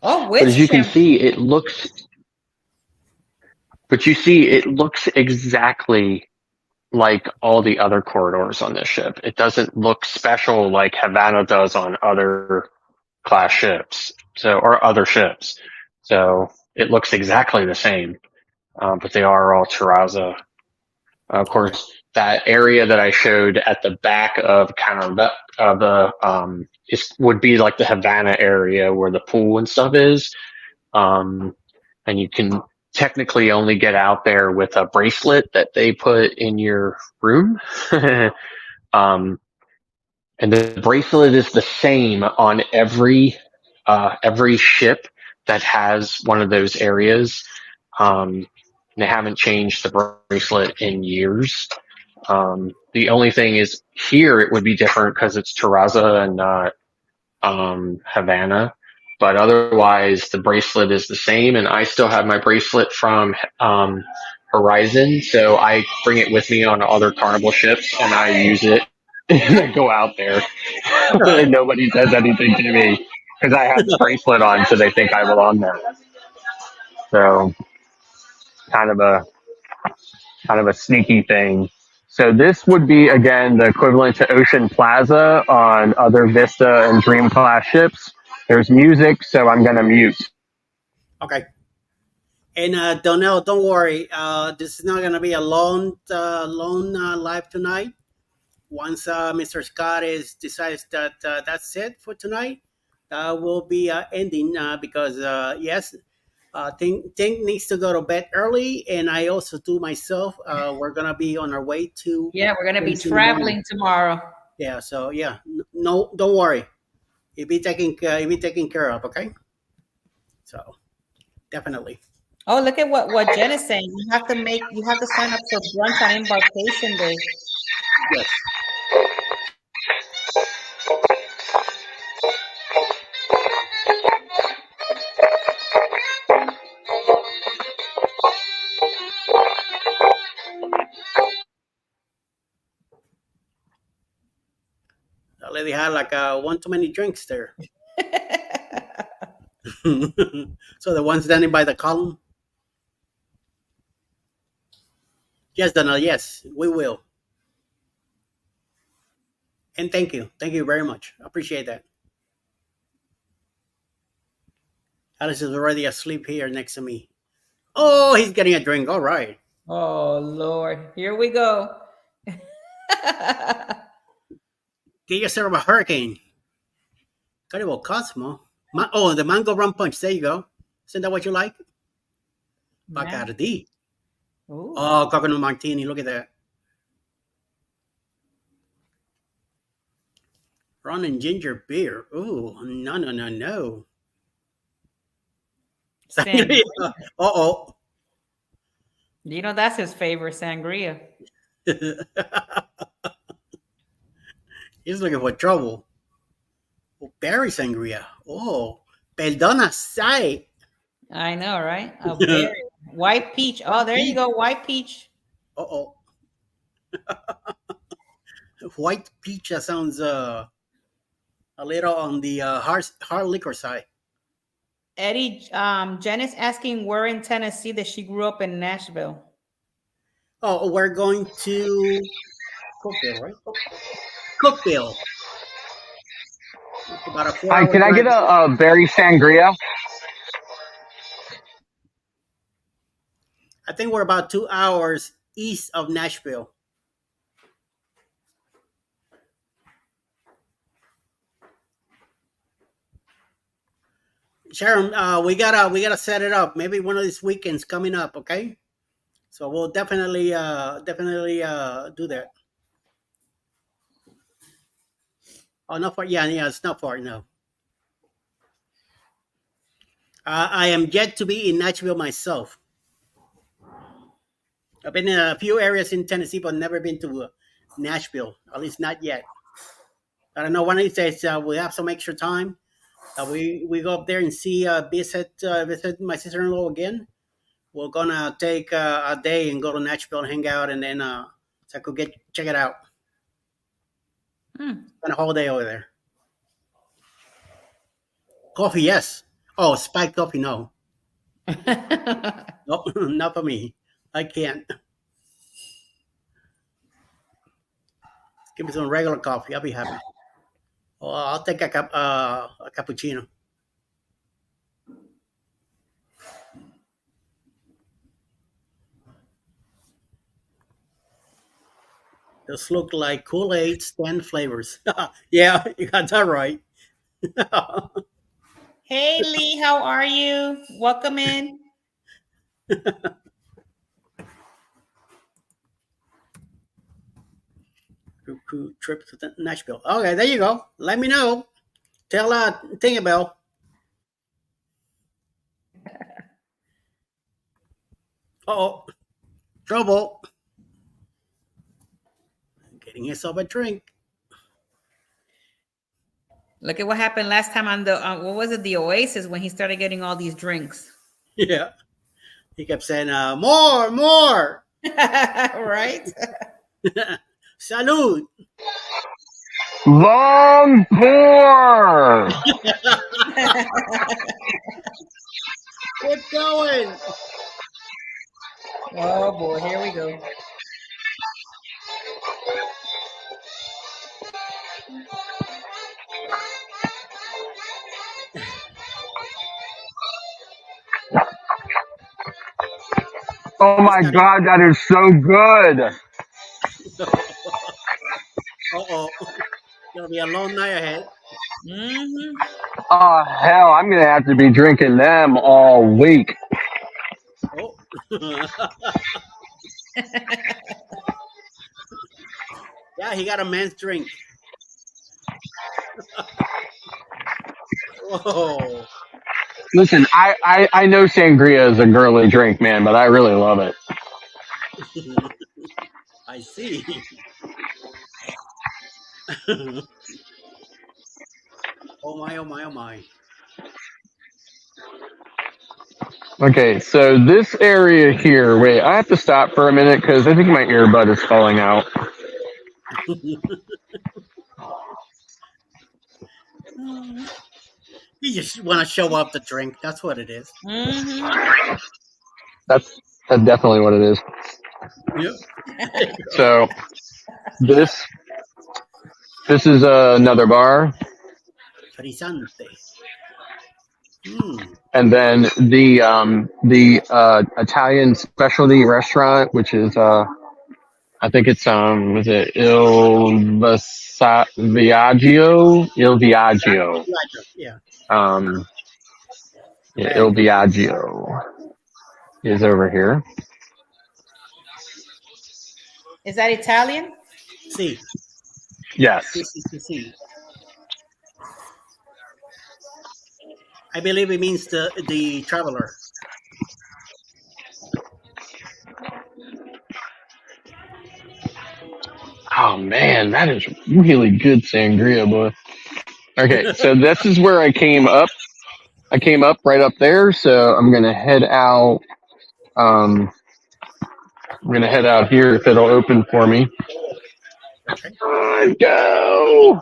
Oh, But as which you can shrimp? see, it looks exactly like all the other corridors on this ship. It doesn't look special like Havana does on other class ships, so or other ships. So it looks exactly the same, but they are all Terraza. Of Okay. course, that area that I showed at the back of the would be like the Havana area where the pool and stuff is. And you can technically only get out there with a bracelet that they put in your room. um, and the bracelet is the same on every ship that has one of those areas. They haven't changed the bracelet in years. The only thing is here it would be different because it's Terraza and not Havana. But otherwise, the bracelet is the same, and I still have my bracelet from Horizon, so I bring it with me on other Carnival ships, and I use it and I go out there, That's all and right. nobody says anything to me because I have the bracelet on, so they think I belong there. So kind of a kind of a sneaky thing. So this would be again the equivalent to Ocean Plaza on other Vista and Dream class ships. There's music, so I'm gonna mute. Okay. And Donnell, don't worry. This is not gonna be a long live tonight. Once Mr. Scott is decides that that's it for tonight, we'll be ending because yes, Tink needs to go to bed early, and I also do myself. We're gonna be on our way to Yeah, we're gonna be Tennessee in the morning. traveling tomorrow. Yeah, so yeah, no, don't worry. You'll be taken care of. Okay, so definitely. Oh, look at what Jen is saying. You have to sign up for brunch on embarkation day. Yes. That lady had like one too many drinks there. So the one standing by the column. Yes, Donna. Yes, we will. And thank you very much. Appreciate that. Alice is already asleep here next to me. Oh, he's getting a drink. All right. Oh Lord, here we go. Get yourself a hurricane. Carnival Cosmo. The mango rum punch. There you go. Isn't that what you like? Man. Bacardi. Ooh. Oh, coconut martini. Look at that. Ron and ginger beer. Ooh, no, no, no, no. Sangria. Uh-oh. You know that's his favorite sangria. He's looking for trouble. Oh, berry sangria. Oh, perdona, sai. I know, right? A berry. White peach. Oh, there you go. White peach. Uh-oh. White peach, that sounds a little on the hard liquor side. Eddie, Jen is asking where in Tennessee that she grew up in Nashville. Oh, we're going to Cookville, right? Cookville. It's about a Hi, 4 hour can I drive. get a berry sangria? I think we're about 2 hours east of Nashville. Sharon, we gotta set it up. Maybe one of these weekends coming up, okay? So we'll definitely do that. Oh, not far. Yeah, yeah, it's not far. No, I am yet to be in Nashville myself. I've been in a few areas in Tennessee, but never been to Nashville. At least not yet. I don't know. One of these days we have some extra time. We go up there and see visit my sister in law again. We're gonna take a day and go to Nashville and hang out, and then so I could get check it out. Hmm. Spend a whole day over there. Coffee, yes. Oh, spiked coffee, no. Nope, not for me. I can't. Give me some regular coffee. I'll be happy. Oh, I'll take a cappuccino. This look like Kool-Aid's 10 flavors. Yeah, you got that right. Hey Lee, how are you? Welcome in. Trip to Nashville. Okay, there you go. Let me know. Tell Tinkerbell. Oh, trouble. Getting yourself a drink. Look at what happened last time on the what was it, the Oasis, when he started getting all these drinks. Yeah. He kept saying, more, more. Right? Salud. Long pour. Keep going. Oh boy, here we go. Oh He's my got God, that is so good. Uh-oh. Gonna be a long night ahead. Hmm. Oh hell, I'm gonna have to be drinking them all week. Oh. Yeah, he got a man's drink. Whoa. Listen, I know sangria is a girly drink, man, but I really love it. I see. Oh my, oh my, oh my. Okay, so this area here, wait, I have to stop for a minute because I think my earbud is falling out. You just want to show up the drink. That's what it is. Hmm. That's definitely what it is. Yep. So this is another bar, Frisante. Hmm. and then the Italian specialty restaurant, which is I think it's was it Il Viaggio, Yeah. um yeah, Il Viaggio is over here. Is that Italian? See. Yes. See. I believe it means the traveler. Oh man, that is really good sangria, boy. Okay, so this is where I came up. I came up right up there, so I'm gonna head out. Um, I'm gonna head out here if it'll open for me. Okay. Go!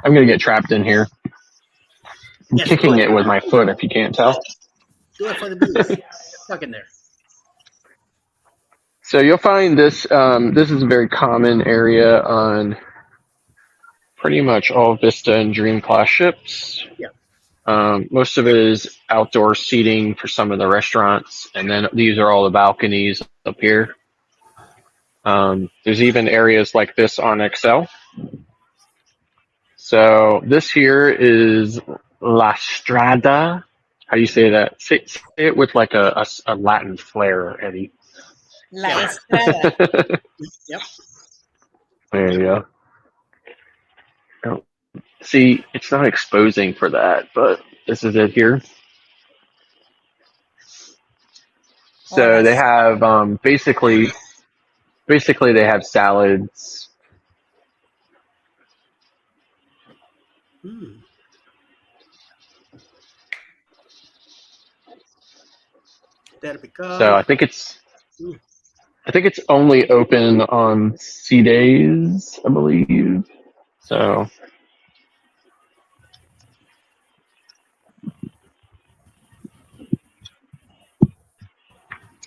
I'm gonna get trapped in here. I'm Yes, do kicking it. it with my foot, if you can't tell. Do it for the views. Get stuck in there. So you'll find this. This is a very common area on pretty much all Vista and Dream class ships. Yeah. Most of it is outdoor seating for some of the restaurants, and then these are all the balconies up here. There's even areas like this on Excel. So this here is La Strada. How do you say that? Say it with like a Latin flair, Eddie. La Yeah. Estrada. Yep. There you go. Oh, see, it's not exposing for that, but this is it here. Oh, So they that's have basically they have salads. Hmm. There we So go. Hmm. I think it's only open on C days, I believe. So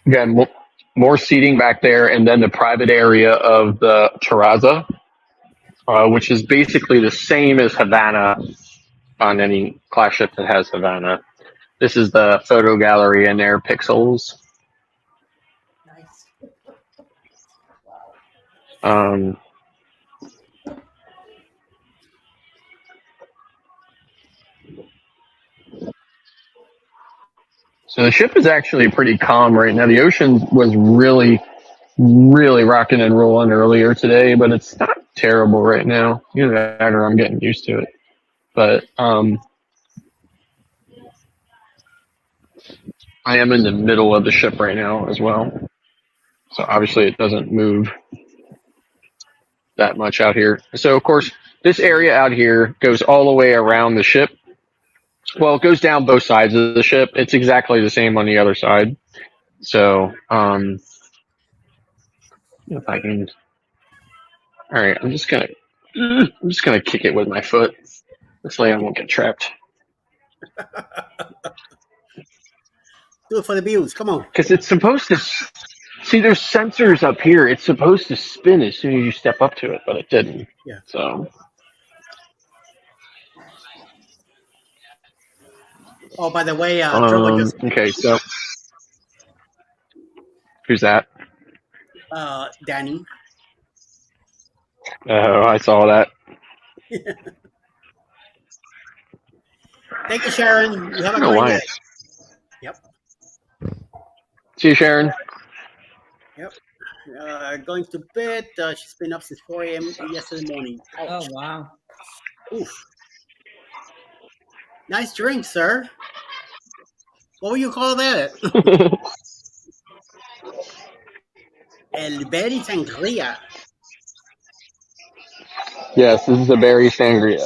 again, more seating back there, and then the private area of the terrazza. which is basically the same as Havana on any class ship that has Havana. This is the photo gallery in there, pixels. Nice. Wow. Um, so the ship is actually pretty calm right now. The ocean was really rocking and rolling earlier today, but it's not terrible right now. Either that or I'm getting used to it. But I am in the middle of the ship right now as well. So obviously it doesn't move that much out here. So of course, this area out here goes all the way around the ship. Well, it goes down both sides of the ship. It's exactly the same on the other side. So, if I can, all right, I'm just gonna kick it with my foot. This way I won't get trapped. Do it for the views. Come on. Because it's supposed to, see, there's sensors up here. It's supposed to spin as soon as you step up to it, but it didn't. Yeah. So, Oh, by the way, Trouble just okay, so who's that? Danny. Oh, I saw that. Thank you, Sharon. You I have a don't know great why. day. Yep. See you, Sharon. Yep. Going to bed. She's been up since 4 a.m. yesterday morning. Oh Ouch. wow. Oof. Nice drink, sir. What would you call that? El Berry Sangria. Yes, this is a berry sangria.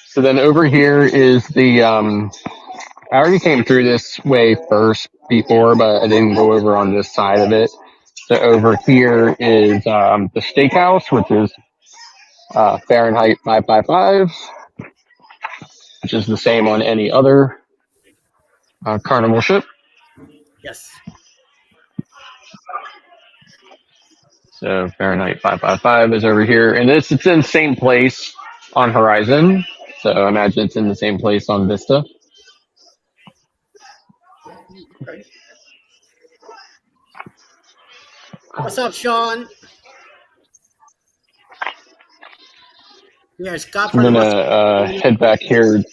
So then over here is the I already came through this way first before, but I didn't go over on this side of it. So over here is the steakhouse, which is Fahrenheit 555, which is the same on any other carnival ship. Yes. So Fahrenheit 555 is over here, and it's in the same place on Horizon. So I imagine it's in the same place on Vista. Okay. What's up, Sean? Yeah, Scott I'm from the gonna Must. head back here.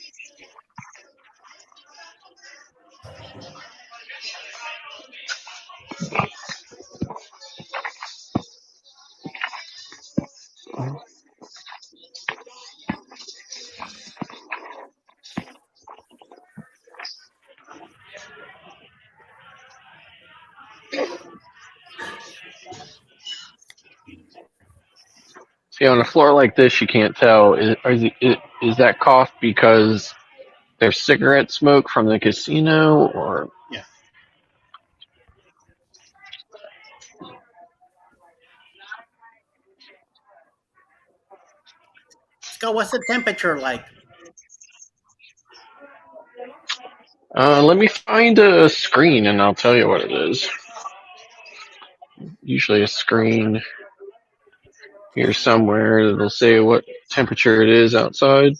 See, on a floor like this, you can't tell. Is that cough because there's cigarette smoke from the casino, or Yeah. Scott, what's the temperature like? let me find a screen and I'll tell you what it is. Usually a screen here somewhere that'll say what temperature it is outside.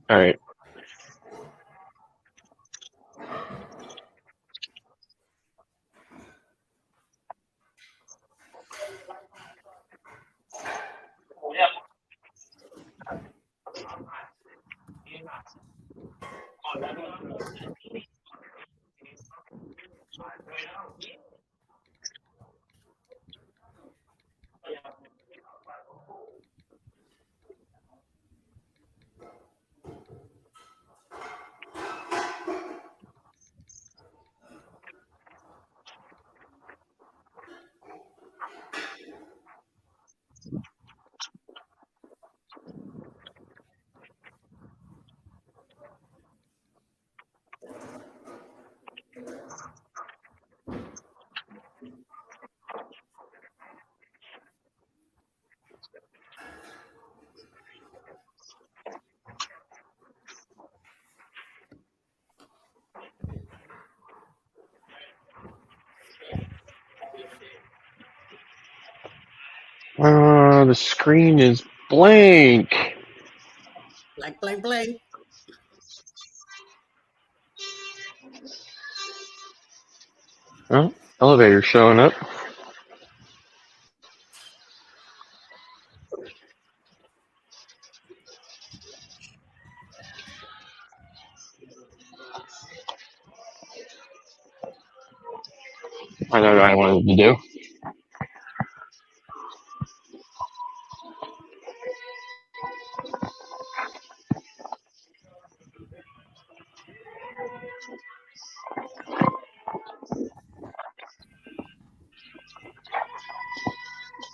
All right. Oh, the screen is blank. Blank, blank, blank. Oh, elevator showing up. I know what I wanted to do.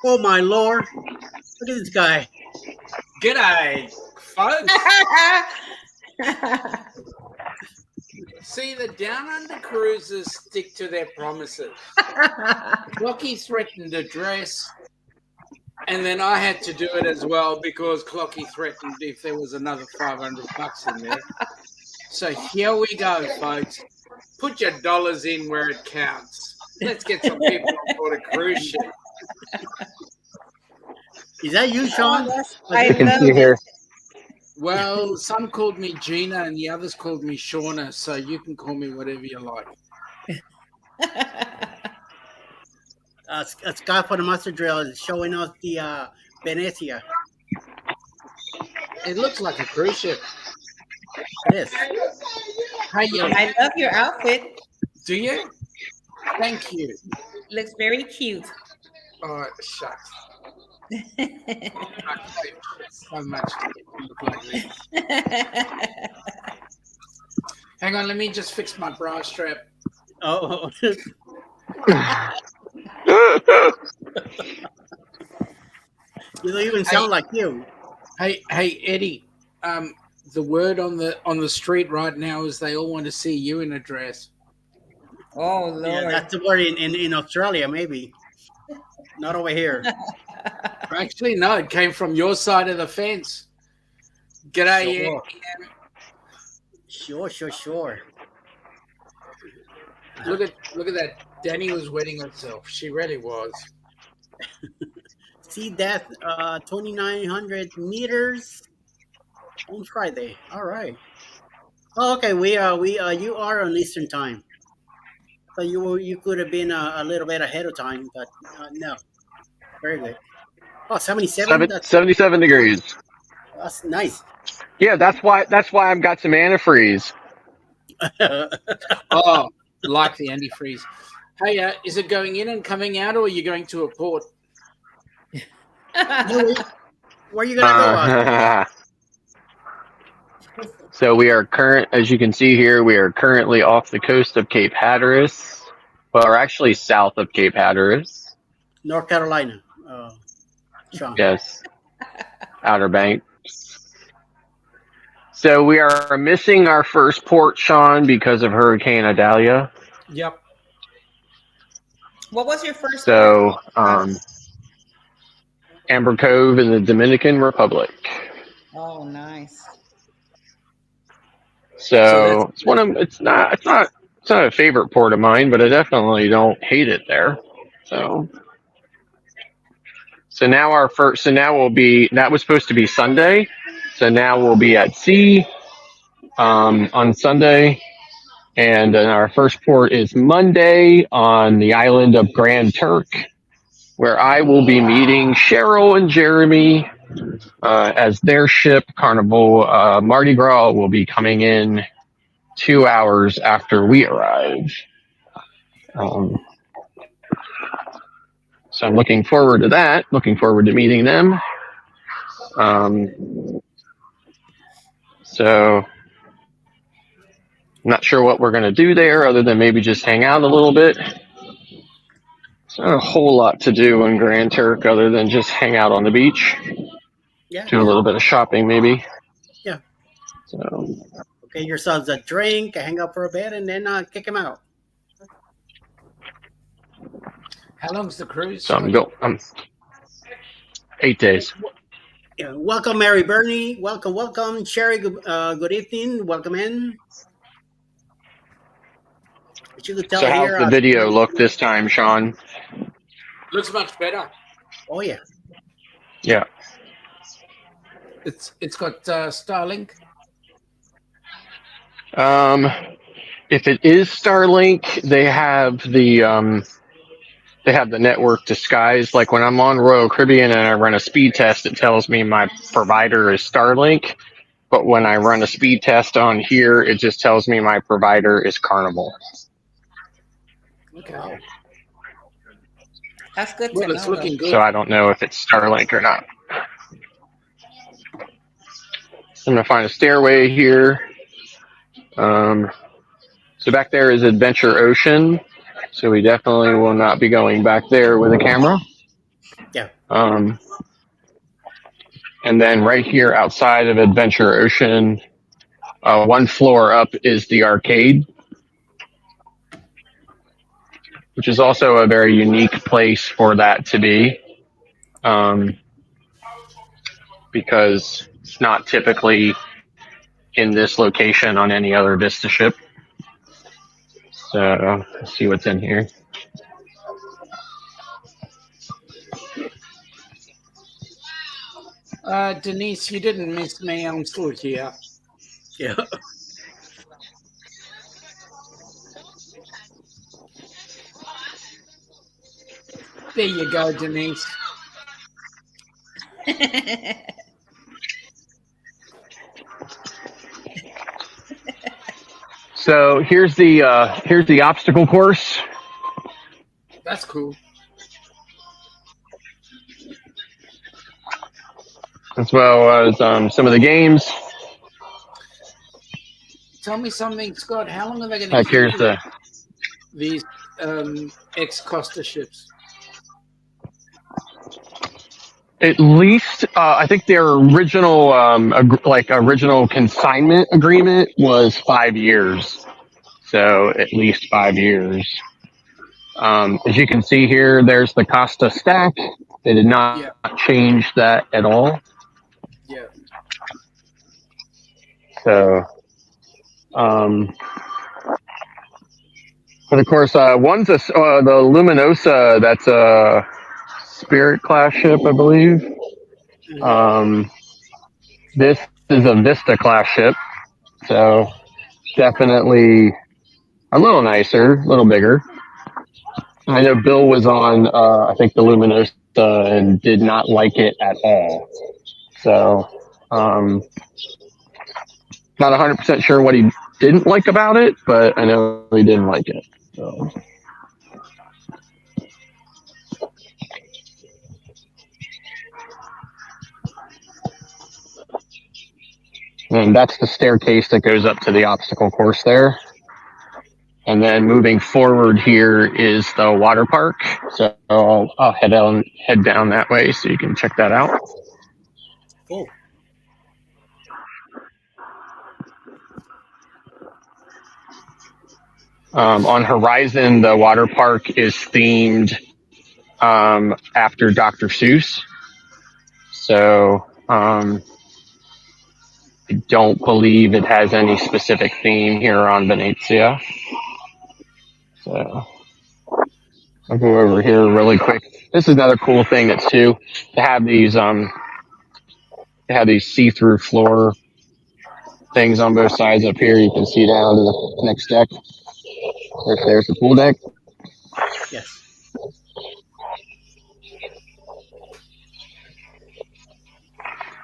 Oh my lord! Look at this guy. G'day, folks. See, the Down Under cruisers stick to their promises. Clocky threatened to dress, and then I had to do it as well because Clocky threatened if there was another $500 in there. So here we go, folks. Put your dollars in where it counts. Let's get some people on board a cruise ship. Is that you, Sean? I You can love see it. here. Well, some called me Gina and the others called me Shauna, so you can call me whatever you like. Scott for the Master Drill is showing us the Venezia. It looks like a cruise ship. It is. Hey, I love your outfit. do you? Thank you. Looks very cute. Oh, shucks. I hate so much to look like this. Hang on, let me just fix my bra strap. Oh, you don't even sound like you. Hey, Eddie. The word on the street right now is they all want to see you in a dress. Oh Lord. Yeah, that's the word in Australia, maybe. Not over here. Actually, no, it came from your side of the fence. G'day, Sure. Eddie. Sure. Look at that. Danny was wetting herself. She really was. See that 2,900 meters on Friday. All right. Oh, okay. We you are on Eastern time, so you could have been a little bit ahead of time, but no. Very good. Oh, 77. 77 degrees. That's nice. Yeah, that's why I've got some antifreeze. Oh, like the antifreeze. Hey, is it going in and coming out, or are you going to a port? Where are you gonna go? So we are as you can see here, we are currently off the coast of Cape Hatteras. Well, we're actually south of Cape Hatteras. North Carolina. Sean. Yes. Outer Banks. So we are missing our first port, Sean, because of Hurricane Idalia. Yep. What was your first So, port? Amber Cove in the Dominican Republic. Oh, nice. So it's not a favorite port of mine, but I definitely don't hate it there. So now that was supposed to be Sunday. So now we'll be at sea on Sunday, and then our first port is Monday on the island of Grand Turk, where I will be meeting Cheryl and Jeremy as their ship Carnival Mardi Gras will be coming in 2 hours after we arrive. So I'm looking forward to that. Looking forward to meeting them. So I'm not sure what we're going to do there other than maybe just hang out a little bit. There's not a whole lot to do in Grand Turk other than just hang out on the beach. Yeah. Do a little bit of shopping maybe. Yeah. So Okay, yourselves a drink, hang out for a bit, and then kick him out. How long's the cruise? So I'm 8 days. Yeah, welcome, Mary Bernie. Welcome, Sherry. Good evening. Welcome in. But you could tell So how's here. the video look this time, Sean? Looks much better. Oh yeah. Yeah. It's got Starlink. If it is Starlink, they have the network disguised. Like when I'm on Royal Caribbean and I run a speed test, it tells me my provider is Starlink. But when I run a speed test on here, it just tells me my provider is Carnival. Okay. Wow. That's good to Well, it's know, though. looking good. So I don't know if it's Starlink or not. I'm gonna find a stairway here. So back there is Adventure Ocean. So we definitely will not be going back there with a camera. Yeah. Um, and then right here outside of Adventure Ocean, one floor up is the arcade, which is also a very unique place for that to be, because it's not typically in this location on any other Vista ship. So let's see what's in here. Denise, you didn't miss me. I'm still here. Yeah. There you go, Denise. So here's the obstacle course, That's cool. as well as some of the games. Tell me something, Scott. How long are they going to Like keep here's the these ex-Costa ships? at least I think their original original consignment agreement was 5 years. So at least 5 years. As you can see here, there's the Costa stack. They did not Yeah, change that at all. yeah. So, but of course, one's the Luminosa. That's a Spirit class ship, I believe. Um, this is a Vista class ship, so definitely a little nicer, a little bigger. I know Bill was on, I think, the Luminosa and did not like it at all. So, not 100% sure what he didn't like about it, but I know he didn't like it. So. And that's the staircase that goes up to the obstacle course there. And then moving forward here is the water park. So I'll head down that way so you can check that out. Cool. On Horizon, the water park is themed after Dr. Seuss. So I don't believe it has any specific theme here on Venezia. So I'll go over here really quick. This is another cool thing that's too. They have these see-through floor things on both sides up here. You can see down to the next deck. There's the pool deck. Yes.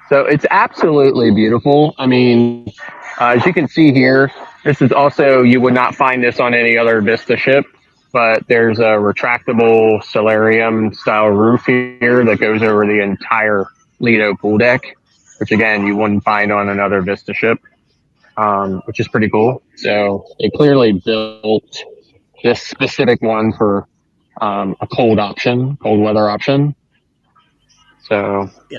So it's absolutely beautiful. I mean, as you can see here, this is also, you would not find this on any other Vista ship, but there's a retractable solarium style roof here that goes over the entire Lido pool deck, which again, you wouldn't find on another Vista ship, which is pretty cool. So they clearly built this specific one for a cold weather option. So, Yeah.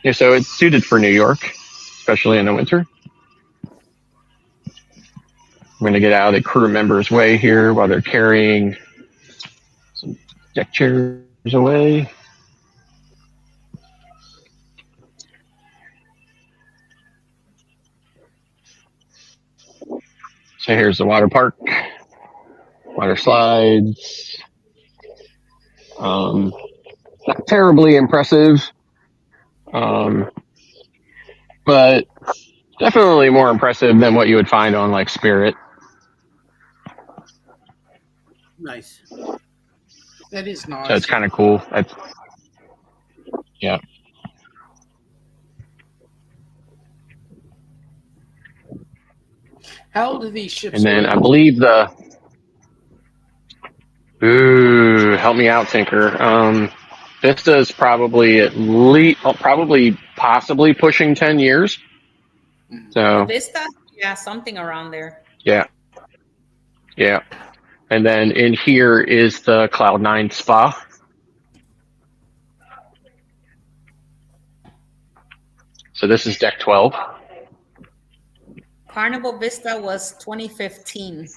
yeah, so it's suited for New York, especially in the winter. I'm going to get out of the crew member's way here while they're carrying some deck chairs away. So here's the water park, water slides. terribly impressive, but definitely more impressive than what you would find on like Spirit. Nice. That is nice. So it's kind of cool. Yeah. How old are these ships? And then I already? believe help me out, Tinker. Vista is probably at least, possibly pushing 10 years. Mhm. The So, Vista, yeah, something around there. yeah. Yeah. And then in here is the Cloud9 Spa. So this is deck 12. Carnival Vista was 2015.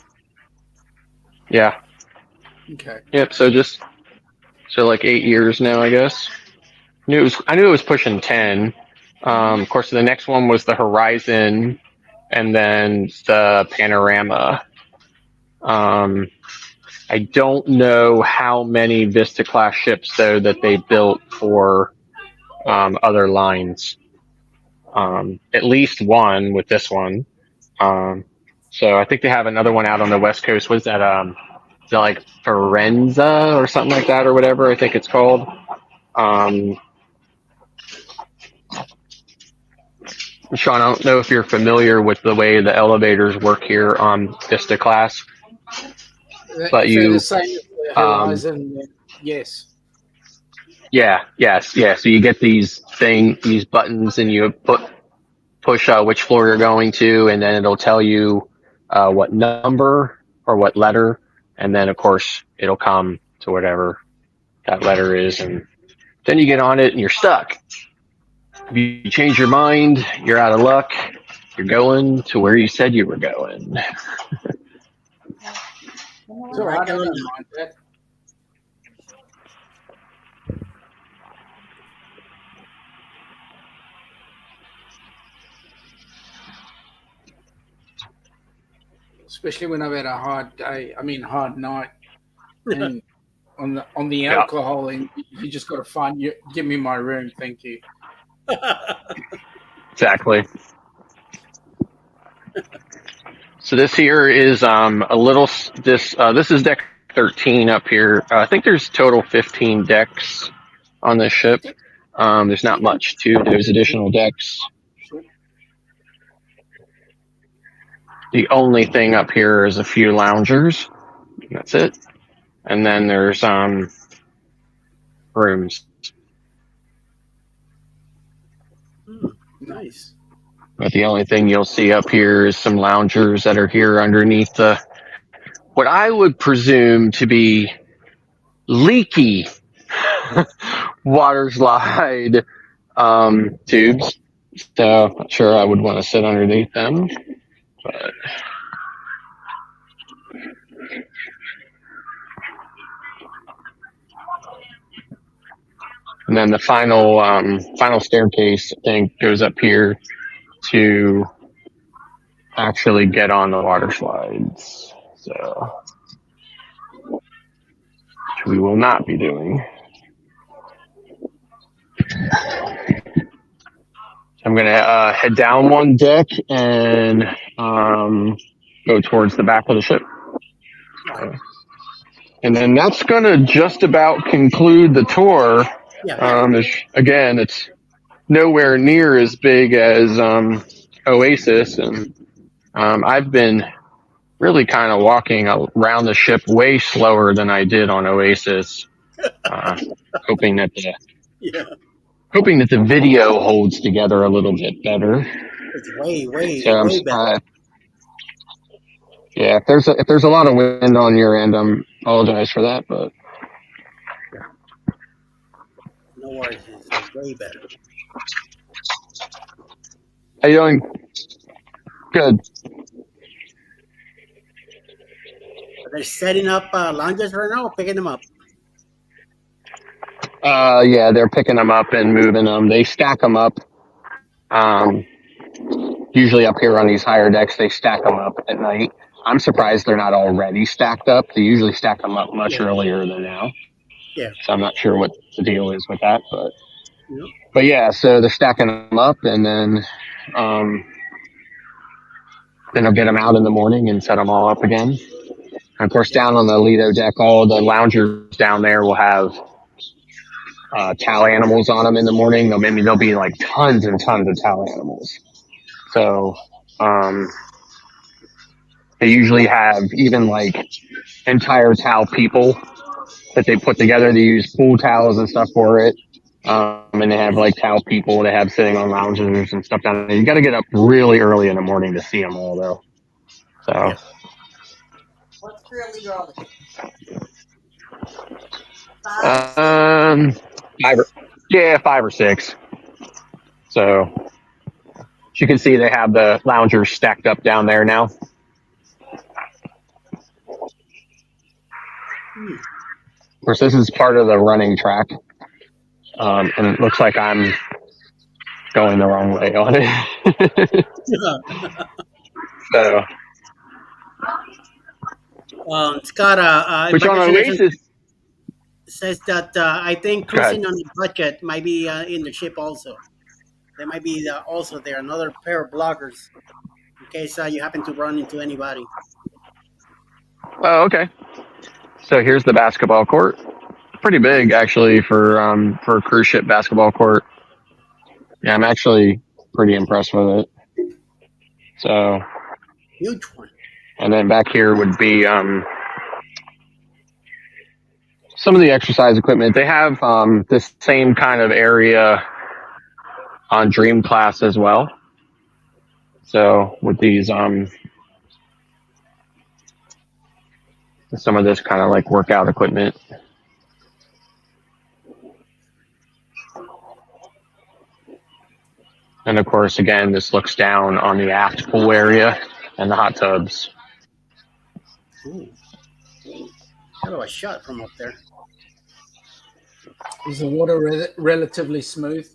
Yeah. Okay. Yep. So like 8 years now, I guess. I knew it was pushing 10. Of course, the next one was the Horizon, and then the Panorama. I don't know how many Vista class ships though that they built for other lines. At least one with this one. So I think they have another one out on the West Coast. Was that is that like Forenza or something like that or whatever I think it's called? Sean, I don't know if you're familiar with the way the elevators work here on Vista class, but If they're the same as the Horizon, then yes. Yeah. So you get these buttons, and you push which floor you're going to, and then it'll tell you what number or what letter, and then of course it'll come to whatever that letter is, and then you get on it and you're stuck. If you change your mind, you're out of luck. You're going to where you said you were going. It's all right. I don't mind that. Especially when I've had a hard day. I mean, hard night, and on the Yeah. alcohol, and you just got to find you. Give me my room, thank you. Exactly. So this here is this is deck 13 up here. I think there's total 15 decks on this ship. There's not much to those additional decks. The only thing up here is a few loungers. That's it. And then there's rooms. Nice. But the only thing you'll see up here is some loungers that are here underneath what I would presume to be leaky water slide tubes. So not sure I would want to sit underneath them. But and then the final staircase, I think, goes up here to actually get on the water slides. So, which we will not be doing. I'm going to head down one deck and go towards the back of the ship. And then that's going to just about conclude the tour. Yeah. Again, it's nowhere near as big as Oasis, and I've been really kind of walking around the ship way slower than I did on Oasis, hoping that the video holds together a little bit better. It's way better. Yeah, if there's a lot of wind on your end, I apologize for that, but No worries. It's way better. how you doing? Good. They're setting up lounges right now, or picking them up. Yeah, they're picking them up and moving them. They stack them up. Usually up here on these higher decks, they stack them up at night. I'm surprised they're not already stacked up. They usually stack them up much earlier than now. Yeah. So I'm not sure what the deal is with that, Yeah. but yeah. So they're stacking them up, and then I'll get them out in the morning and set them all up again. And of course, Yeah. down on the Lido deck, all the loungers down there will have towel animals on them in the morning. There'll be like tons and tons of towel animals. So um, they usually have even like entire towel people that they put together. They use pool towels and stuff for it. And they have like towel people they have sitting on lounges and stuff down there. You got to get up really early in the morning to see them all, though. So Yeah. What's really early? 5, 6? um, five or, yeah, 5 or 6. So as you can see, they have the loungers stacked up down there now. Hmm. Of course, this is part of the running track, and it looks like I'm going the wrong way on it. So, Scott, which on Embarkation Nation Oasis, says that I think go ahead. cruising on the budget might be in the ship also. There might be also there another pair of bloggers in case you happen to run into anybody. Oh, okay. So here's the basketball court. Pretty big actually for a cruise ship basketball court. Yeah, I'm actually pretty impressed with it. So, Huge one. and then back here would be some of the exercise equipment. They have this same kind of area on Dream Class as well. So with these some of this kind of like workout equipment. And of course, again, this looks down on the aft pool area and the hot tubs. Ooh. Hell of a shot from up there. Is the water relatively smooth?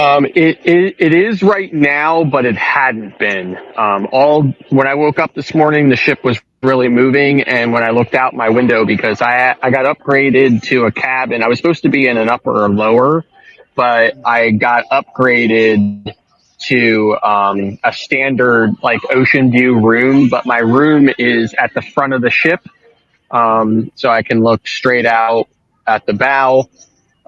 It is right now, but it hadn't been. When I woke up this morning, the ship was really moving, and when I looked out my window, because I got upgraded to a cabin, I was supposed to be in an upper or lower, but I got upgraded to a standard like ocean view room, but my room is at the front of the ship, so I can look straight out at the bow.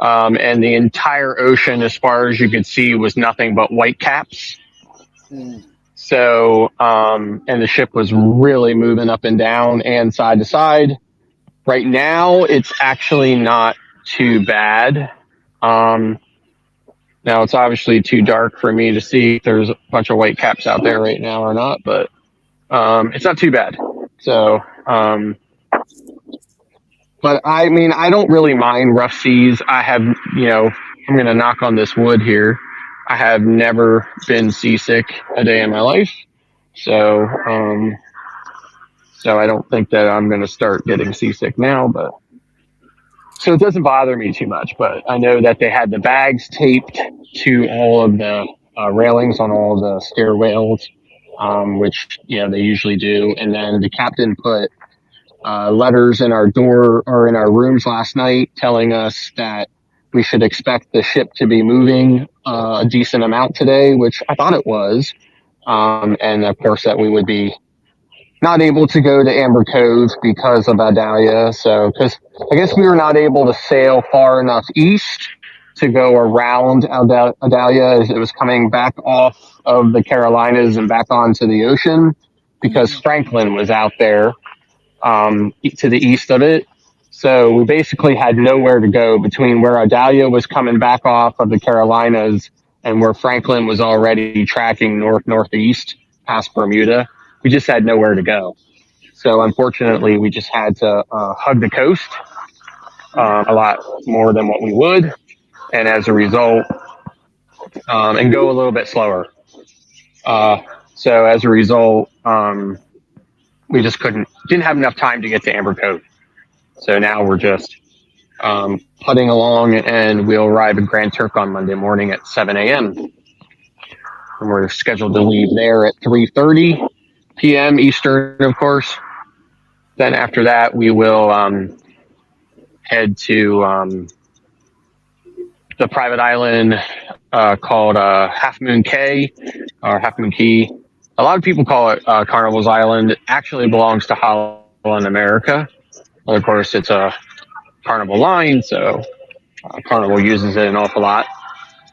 And the entire ocean, as far as you could see, was nothing but white caps. Mm. So, and the ship was really moving up and down and side to side. Right now, it's actually not too bad. Now, it's obviously too dark for me to see if there's a bunch of white caps out there right now or not, but it's not too bad. So, but I mean, I don't really mind rough seas. I have, I'm going to knock on this wood here. I have never been seasick a day in my life. So, so I don't think that I'm going to start getting seasick now, but so it doesn't bother me too much, but I know that they had the bags taped to all of the railings on all of the stairwells, which, they usually do. And then the captain put letters in our door or in our rooms last night telling us that we should expect the ship to be moving a decent amount today, which I thought it was. And of course that we would be not able to go to Amber Cove because of Adalia. So, because I guess we were not able to sail far enough east to go around Adalia as it was coming back off of the Carolinas and back onto the ocean because Franklin was out there to the east of it. So we basically had nowhere to go between where Adalia was coming back off of the Carolinas and where Franklin was already tracking northeast past Bermuda. We just had nowhere to go. So unfortunately, we just had to hug the coast a lot more than what we would. And as a result, and go a little bit slower. So as a result, we just didn't have enough time to get to Amber Cove. So now we're just putting along, and we'll arrive in Grand Turk on Monday morning at 7 a.m. And we're scheduled to leave there at 3:30 p.m. Eastern, of course. Then after that, we will head to the private island called Half Moon Cay or Half Moon Key. A lot of people call it Carnival's Island. It actually belongs to Holland America. Well, of course, it's a Carnival line, so Carnival uses it an awful lot.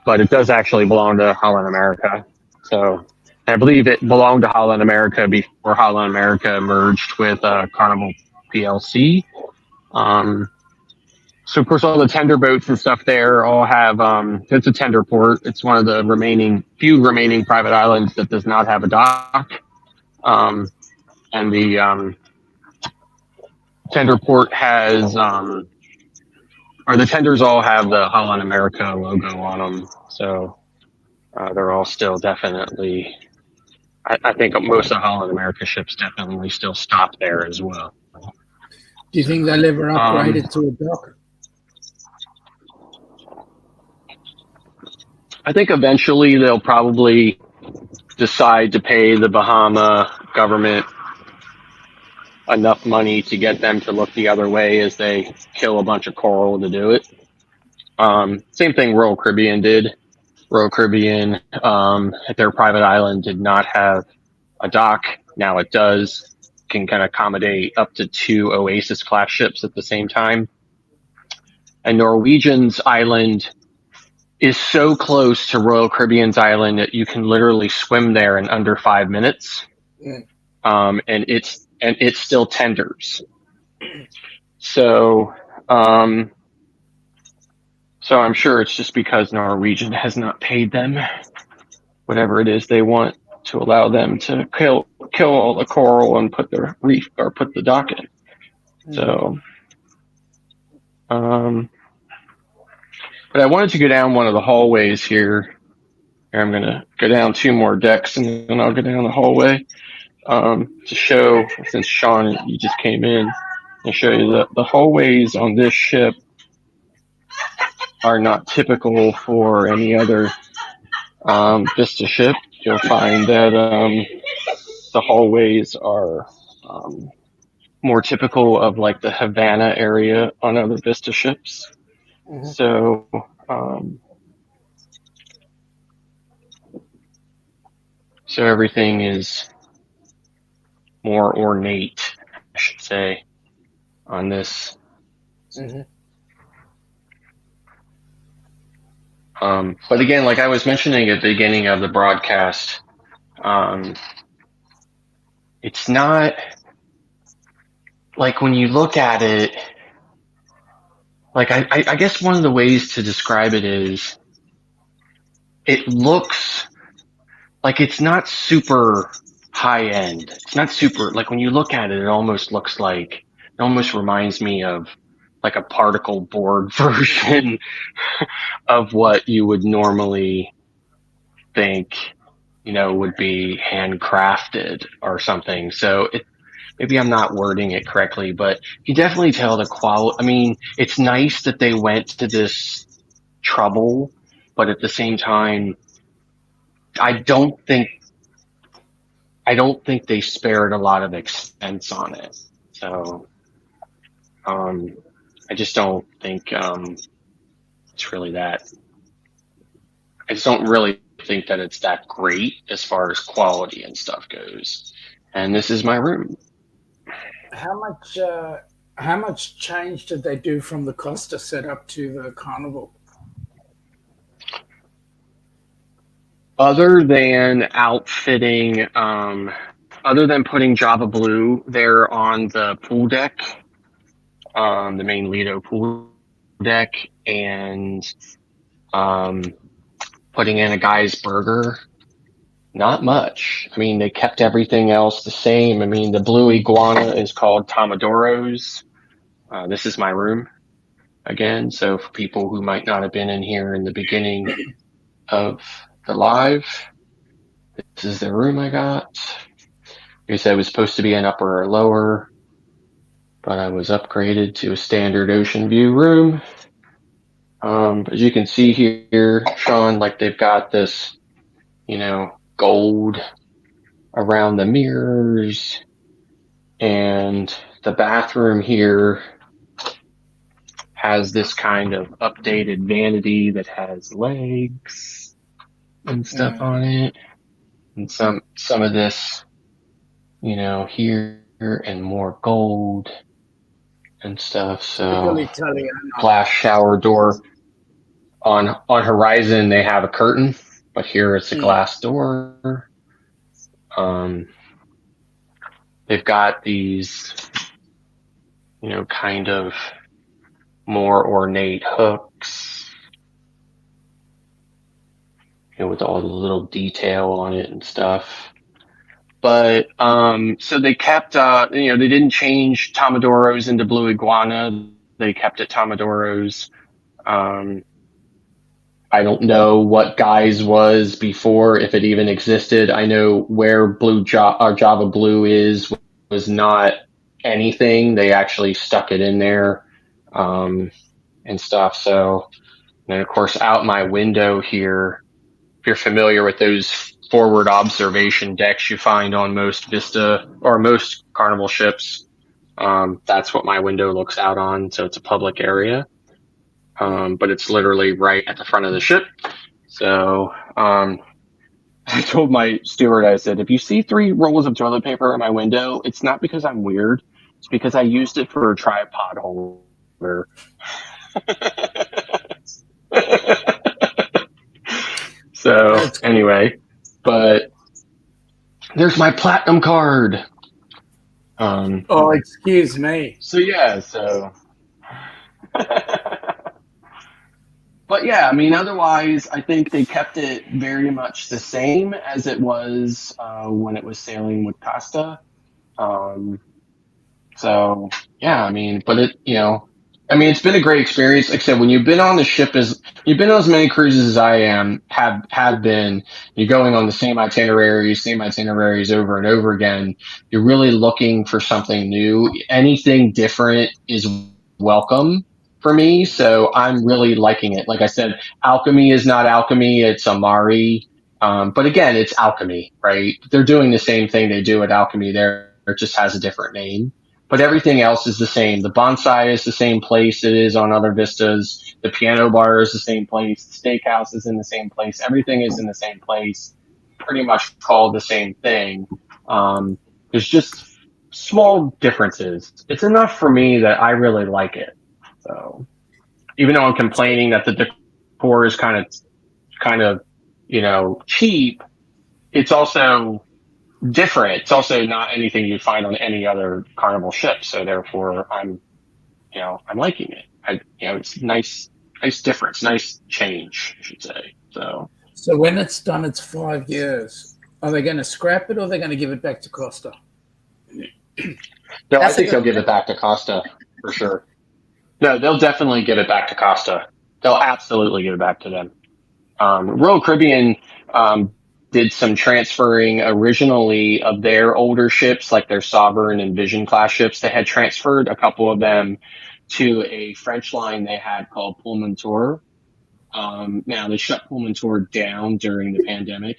But it does actually belong to Holland America. So I believe it belonged to Holland America before Holland America merged with Carnival PLC. So of course, all the tender boats and stuff there all have. It's a tender port. It's one of the few remaining private islands that does not have a dock. And the tender port has, or the tenders all have the Holland America logo on them. So they're all still definitely. I think most of Holland America ships definitely still stop there as well. Do you think they'll ever upgrade it to a dock? I think eventually they'll probably decide to pay the Bahama government enough money to get them to look the other way as they kill a bunch of coral to do it. Same thing Royal Caribbean did. Royal Caribbean, at their private island, did not have a dock. Now it does. Can kind of accommodate up to 2 Oasis class ships at the same time. And Norwegian's island is so close to Royal Caribbean's island that you can literally swim there in under 5 minutes. And it's still tenders. So I'm sure it's just because Norwegian has not paid them whatever it is they want to allow them to kill all the coral and put the reef or put the dock in. So, but I wanted to go down one of the hallways here. I'm going to go down 2 more decks and then I'll go down the hallway to show, since Sean, you just came in, I'll show you the hallways on this ship are not typical for any other Vista ship. You'll find that the hallways are more typical of like the Havana area on other Vista ships. So everything is more ornate, I should say, on this. But again, like I was mentioning at the beginning of the broadcast, it's not like when you look at it, like I guess one of the ways to describe it is it looks like it's not super high end. It's not super, like when you look at it, it almost looks like, it almost reminds me of like a particle board version of what you would normally think, would be handcrafted or something. So maybe I'm not wording it correctly, but you definitely tell the quality. I mean, it's nice that they went to this trouble, but at the same time, I don't think they spared a lot of expense on it. So, I just don't think it's really that. I just don't really think that it's that great as far as quality and stuff goes. And this is my room. How much change did they do from the Costa setup to the Carnival? Other than outfitting, other than putting Java Blue there on the pool deck, the main Lido pool deck, and putting in a guy's burger, not much. I mean, they kept everything else the same. I mean, the blue iguana is called Tomadoros. This is my room again. So for people who might not have been in here in the beginning of the live, this is the room I got. Like I said, it was supposed to be an upper or lower, but I was upgraded to a standard ocean view room. As you can see here, Sean, like they've got this, gold around the mirrors, and the bathroom here has this kind of updated vanity that has legs and stuff on it, and some of this, here and more gold and stuff. So Typical Italiano. glass shower door. On Horizon they have a curtain, but here it's a glass door. They've got these, kind of more ornate hooks, with all the little detail on it and stuff. But so they kept, they didn't change Tomadoros into Blue Iguana. They kept it Tomadoros. I don't know what Guys was before, if it even existed. I know where Java Blue was not anything. They actually stuck it in there, and stuff. So, and of course, out my window here, if you're familiar with those forward observation decks you find on most Vista or most Carnival ships, that's what my window looks out on. So it's a public area. But it's literally right at the front of the ship. So, I told my steward, I said, if you see 3 rolls of toilet paper in my window, it's not because I'm weird. It's because I used it for a tripod holder. So anyway, but there's my platinum card. Excuse me. So yeah, But yeah, I mean, otherwise, I think they kept it very much the same as it was when it was sailing with Costa. So yeah, I mean, but it's been a great experience. Like I said, when you've been on the ship you've been on as many cruises as I have been, you're going on the same itineraries over and over again. You're really looking for something new. Anything different is welcome for me. So I'm really liking it. Like I said, Alchemy is not Alchemy. It's Amari. But again, it's Alchemy, right? They're doing the same thing they do at Alchemy there. It just has a different name. But everything else is the same. The bonsai is the same place it is on other vistas. The piano bar is the same place. The steakhouse is in the same place. Everything is in the same place. Pretty much called the same thing. There's just small differences. It's enough for me that I really like it. So even though I'm complaining that the decor is kind of, cheap, it's also different. It's also not anything you'd find on any other Carnival ship. So therefore I'm liking it. It's nice difference, nice change, I should say. So when it's done, it's 5 years. Are they going to scrap it or are they going to give it back to Costa? No, I think they'll give it back to Costa for sure. No, they'll definitely give it back to Costa. They'll absolutely give it back to them. Royal Caribbean did some transferring originally of their older ships, like their Sovereign and Vision class ships. They had transferred a couple of them to a French line they had called Pullmantur. Now they shut Pullmantur down during the pandemic,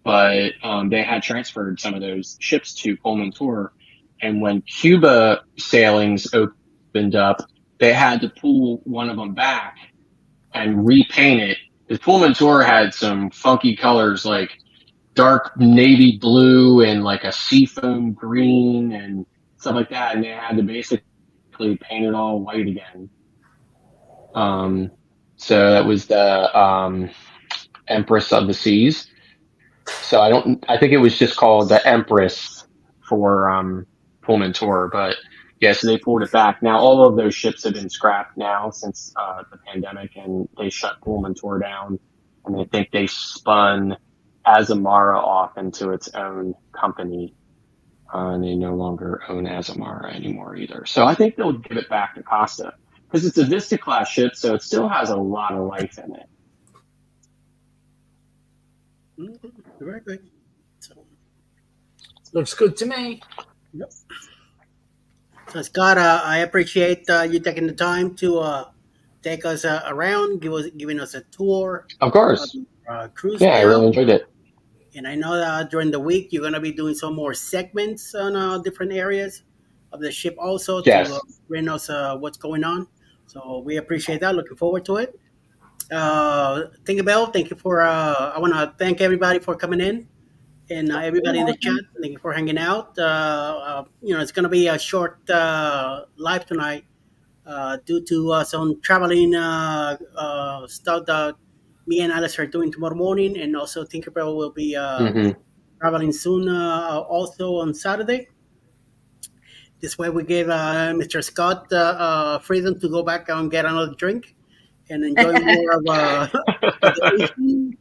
but they had transferred some of those ships to Pullmantur. And when Cuba sailings opened up, they had to pull one of them back and repaint it. The Pullmantur had some funky colors like dark navy blue and like a seafoam green and stuff like that. And they had to basically paint it all white again. So that was the Empress of the Seas. So I think it was just called the Empress for Pullmantur, but yeah, so they pulled it back. Now all of those ships have been scrapped now since the pandemic, and they shut Pullmantur down, and I think they spun Azamara off into its own company, and they no longer own Azamara anymore either. So I think they'll give it back to Costa because it's a Vista class ship, so it still has a lot of life in it. Very good. So, Looks good to me. yep. So Scott, I appreciate you taking the time to take us around, giving us a tour Of of course. the cruise Yeah, I now. really enjoyed it. And I know that during the week you're going to be doing some more segments on different areas of the ship also to Yes. bring us what's going on. So we appreciate that. Looking forward to it. Tinkerbell, thank you for. I want to thank everybody for coming in, and You're everybody in the chat. welcome. Thank you for hanging out. It's going to be a short live tonight due to some traveling stuff that me and Alice are doing tomorrow morning, and also Tinkerbell will be Hmm. traveling soon, also on Saturday. This way, we give Mr. Scott freedom to go back and get another drink and enjoy more of the evening.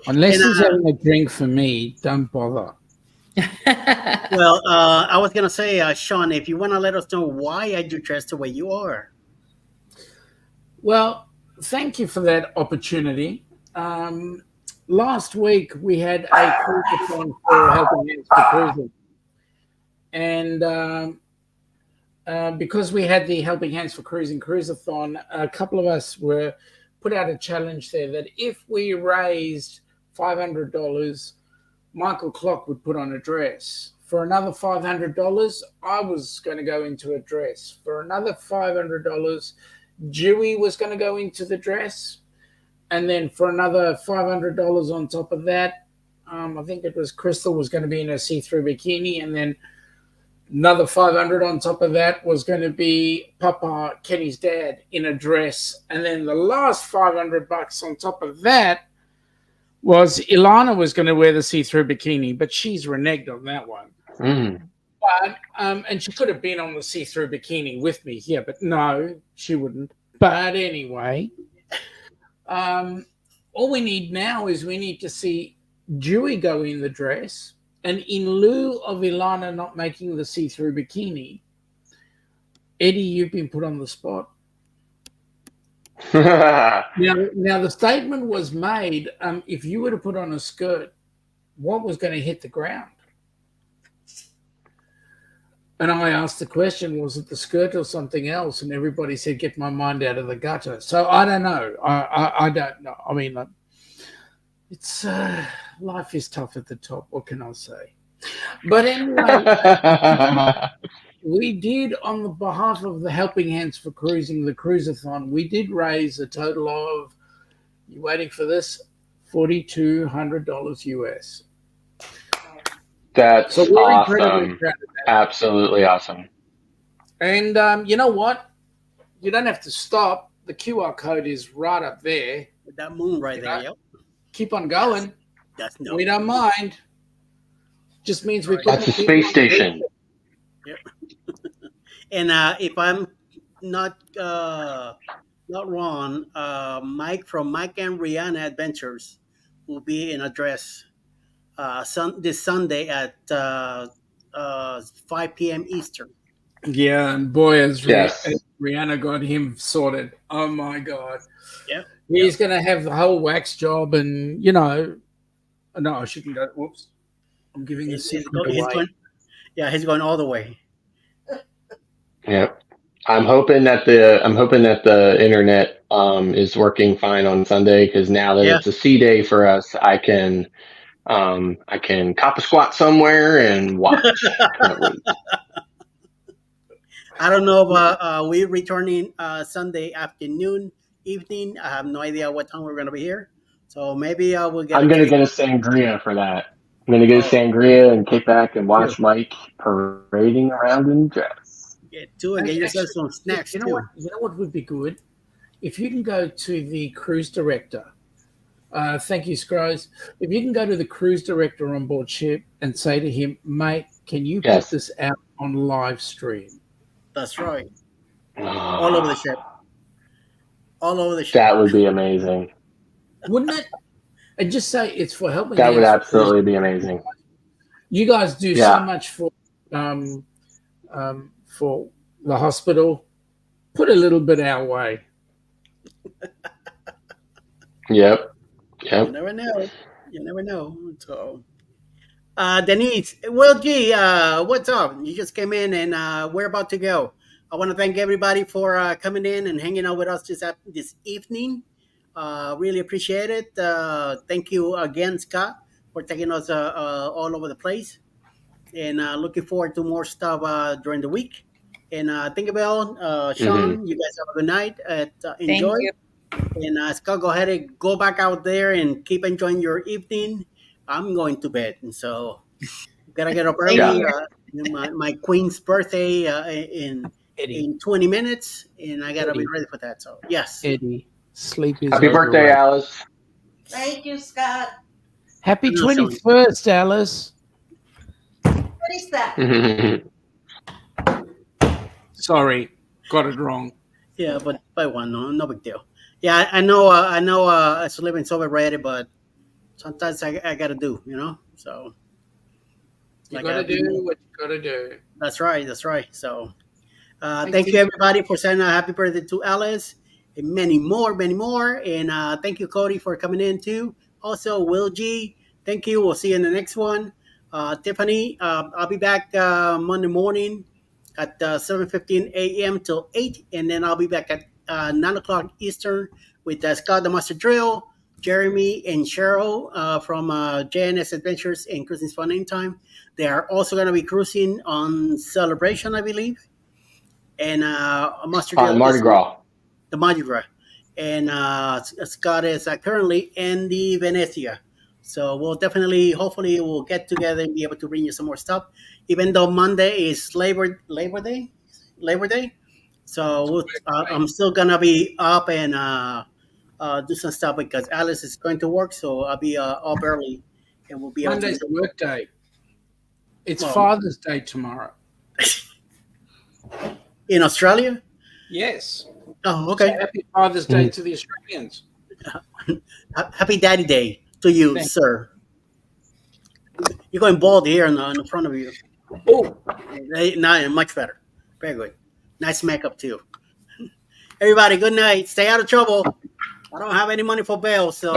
Unless And he's having a drink for me, don't bother. well, I was gonna say, Sean, if you want to let us know why are you dressed the way you are. Well, thank you for that opportunity. Um, Last week we had a cruisathon for Helping Hands for Cruising, and because we had the Helping Hands for Cruising cruisathon, a couple of us were put out a challenge there that if we raised $500, Michael Clock would put on a dress. For another $500, I was going to go into a dress. For another $500, Dewey was going to go into the dress. And then for another $500 on top of that, I think it was Crystal was going to be in a see-through bikini. And then another 500 on top of that was going to be Papa, Kenny's dad, in a dress. And then the last $500 on top of that was Ilana was going to wear the see-through bikini, but she's reneged on that one. Mm. But and she could have been on the see-through bikini with me, yeah, but no, she wouldn't. But anyway, all we need now is we need to see Dewey go in the dress, and in lieu of Ilana not making the see-through bikini, Eddie, you've been put on the spot. Now the statement was made: if you were to put on a skirt, what was going to hit the ground? And I asked the question, was it the skirt or something else? And everybody said, get my mind out of the gutter. So I don't know. I don't know. I mean, it's life is tough at the top. What can I say? But anyway, we did, on the behalf of the Helping Hands for Cruising, the Cruisathon, we did raise a total of, you waiting for this, $4,200 US. That's So we're incredibly awesome. proud of that. Absolutely awesome. And you know what? You don't have to stop. The QR code is right up there. With that moon right there, Yeah. yep. Keep on going. That's no. We don't mind. Just means we Right. put That's the people space on station. Yep. And if I'm not wrong, Mike from Mike and Rihanna Adventures will be in a dress this Sunday at 5 p.m. Eastern. Yeah, and boy, as Yes. Rihanna got him sorted. Oh my God. Yep. He's going to have the whole wax job, and, you know, no, I shouldn't go. Whoops. I'm giving the He's, secret he's away. going. Yeah, he's going all the way. Yep. I'm hoping that the internet is working fine on Sunday, because now that Yeah. it's a C day for us, I can cop a squat somewhere and watch. Can't wait. I don't know if we're returning Sunday afternoon, evening. I have no idea what time we're going to be here. So maybe we'll get I'm a gonna taste. get a sangria for that. I'm gonna get a Oh, sangria and kick back and sure. watch Mike parading around in dress. Get two and And get yourself actually, some snacks you know too. what? You know what would be good? If you can go to the cruise director. Thank you, Scrooge. If you can go to the cruise director on board ship and say to him, mate, can you put Yes. this out on live stream? That's right. All over the ship. All over the ship. That would be amazing. Wouldn't it? And just say it's for Helping That would Hands for Cruising. absolutely be amazing. You guys do so Yeah. much for the hospital. Put a little bit our way. Yep. You Yep. never know. You never know. So, Denise, well, gee, what's up? You just came in and we're about to go. I want to thank everybody for coming in and hanging out with us this evening. Really appreciate it. Thank you again, Scott, for taking us all over the place. And looking forward to more stuff during the week. And Tinkerbell, Hmm. Sean, you guys have a good night. Thank Enjoy. you. And Scott, go ahead and go back out there and keep enjoying your evening. I'm going to bed, and so gotta get up Same early. Yeah. here. My queen's birthday Eddie, in 20 minutes, and I gotta be Eddie, ready for that. So yes, Eddie, sleep is Happy birthday, overrated. Alice. Thank you, Scott. Happy I know, Sean. 21st, Alice. What is that? Sorry, got it wrong. Yeah, but by one, no big deal. Yeah, I know. Sleeping's overrated, but sometimes I gotta do, So You I got to gotta do be more. what you got to do. That's right. That's right. So I thank you think everybody for saying a happy birthday to Alice and many more. And thank you, Cody, for coming in too. Also, Will G, thank you. We'll see you in the next one. Tiffany, I'll be back Monday morning at 7:15 a.m. till 8, and then I'll be back at 9 o'clock Eastern with Scott the Master Drill, Jeremy, and Cheryl from JNS Adventures and Cruising Fun Anytime. They are also going to be cruising on Celebration, I believe, and Master Drill Mardi is Gras. the Mardi Gras, and Scott is currently in the Venezia. So we'll definitely, hopefully, we'll get together and be able to bring you some more stuff. Even though Monday is Labor Day. So I'm still gonna be up and do some stuff because Alice is going to work, so I'll be up early, and we'll be able to. Monday's a work day. It's Well, Father's Day tomorrow. in Australia. Yes. Oh, So okay. happy Father's Day to the Australians. Happy Daddy Day to you, Thank sir. You're going bald here in the front of you. Oh, Now much better. Very good. Nice makeup too. Everybody, good night. Stay out of trouble. I don't have any money for bail, so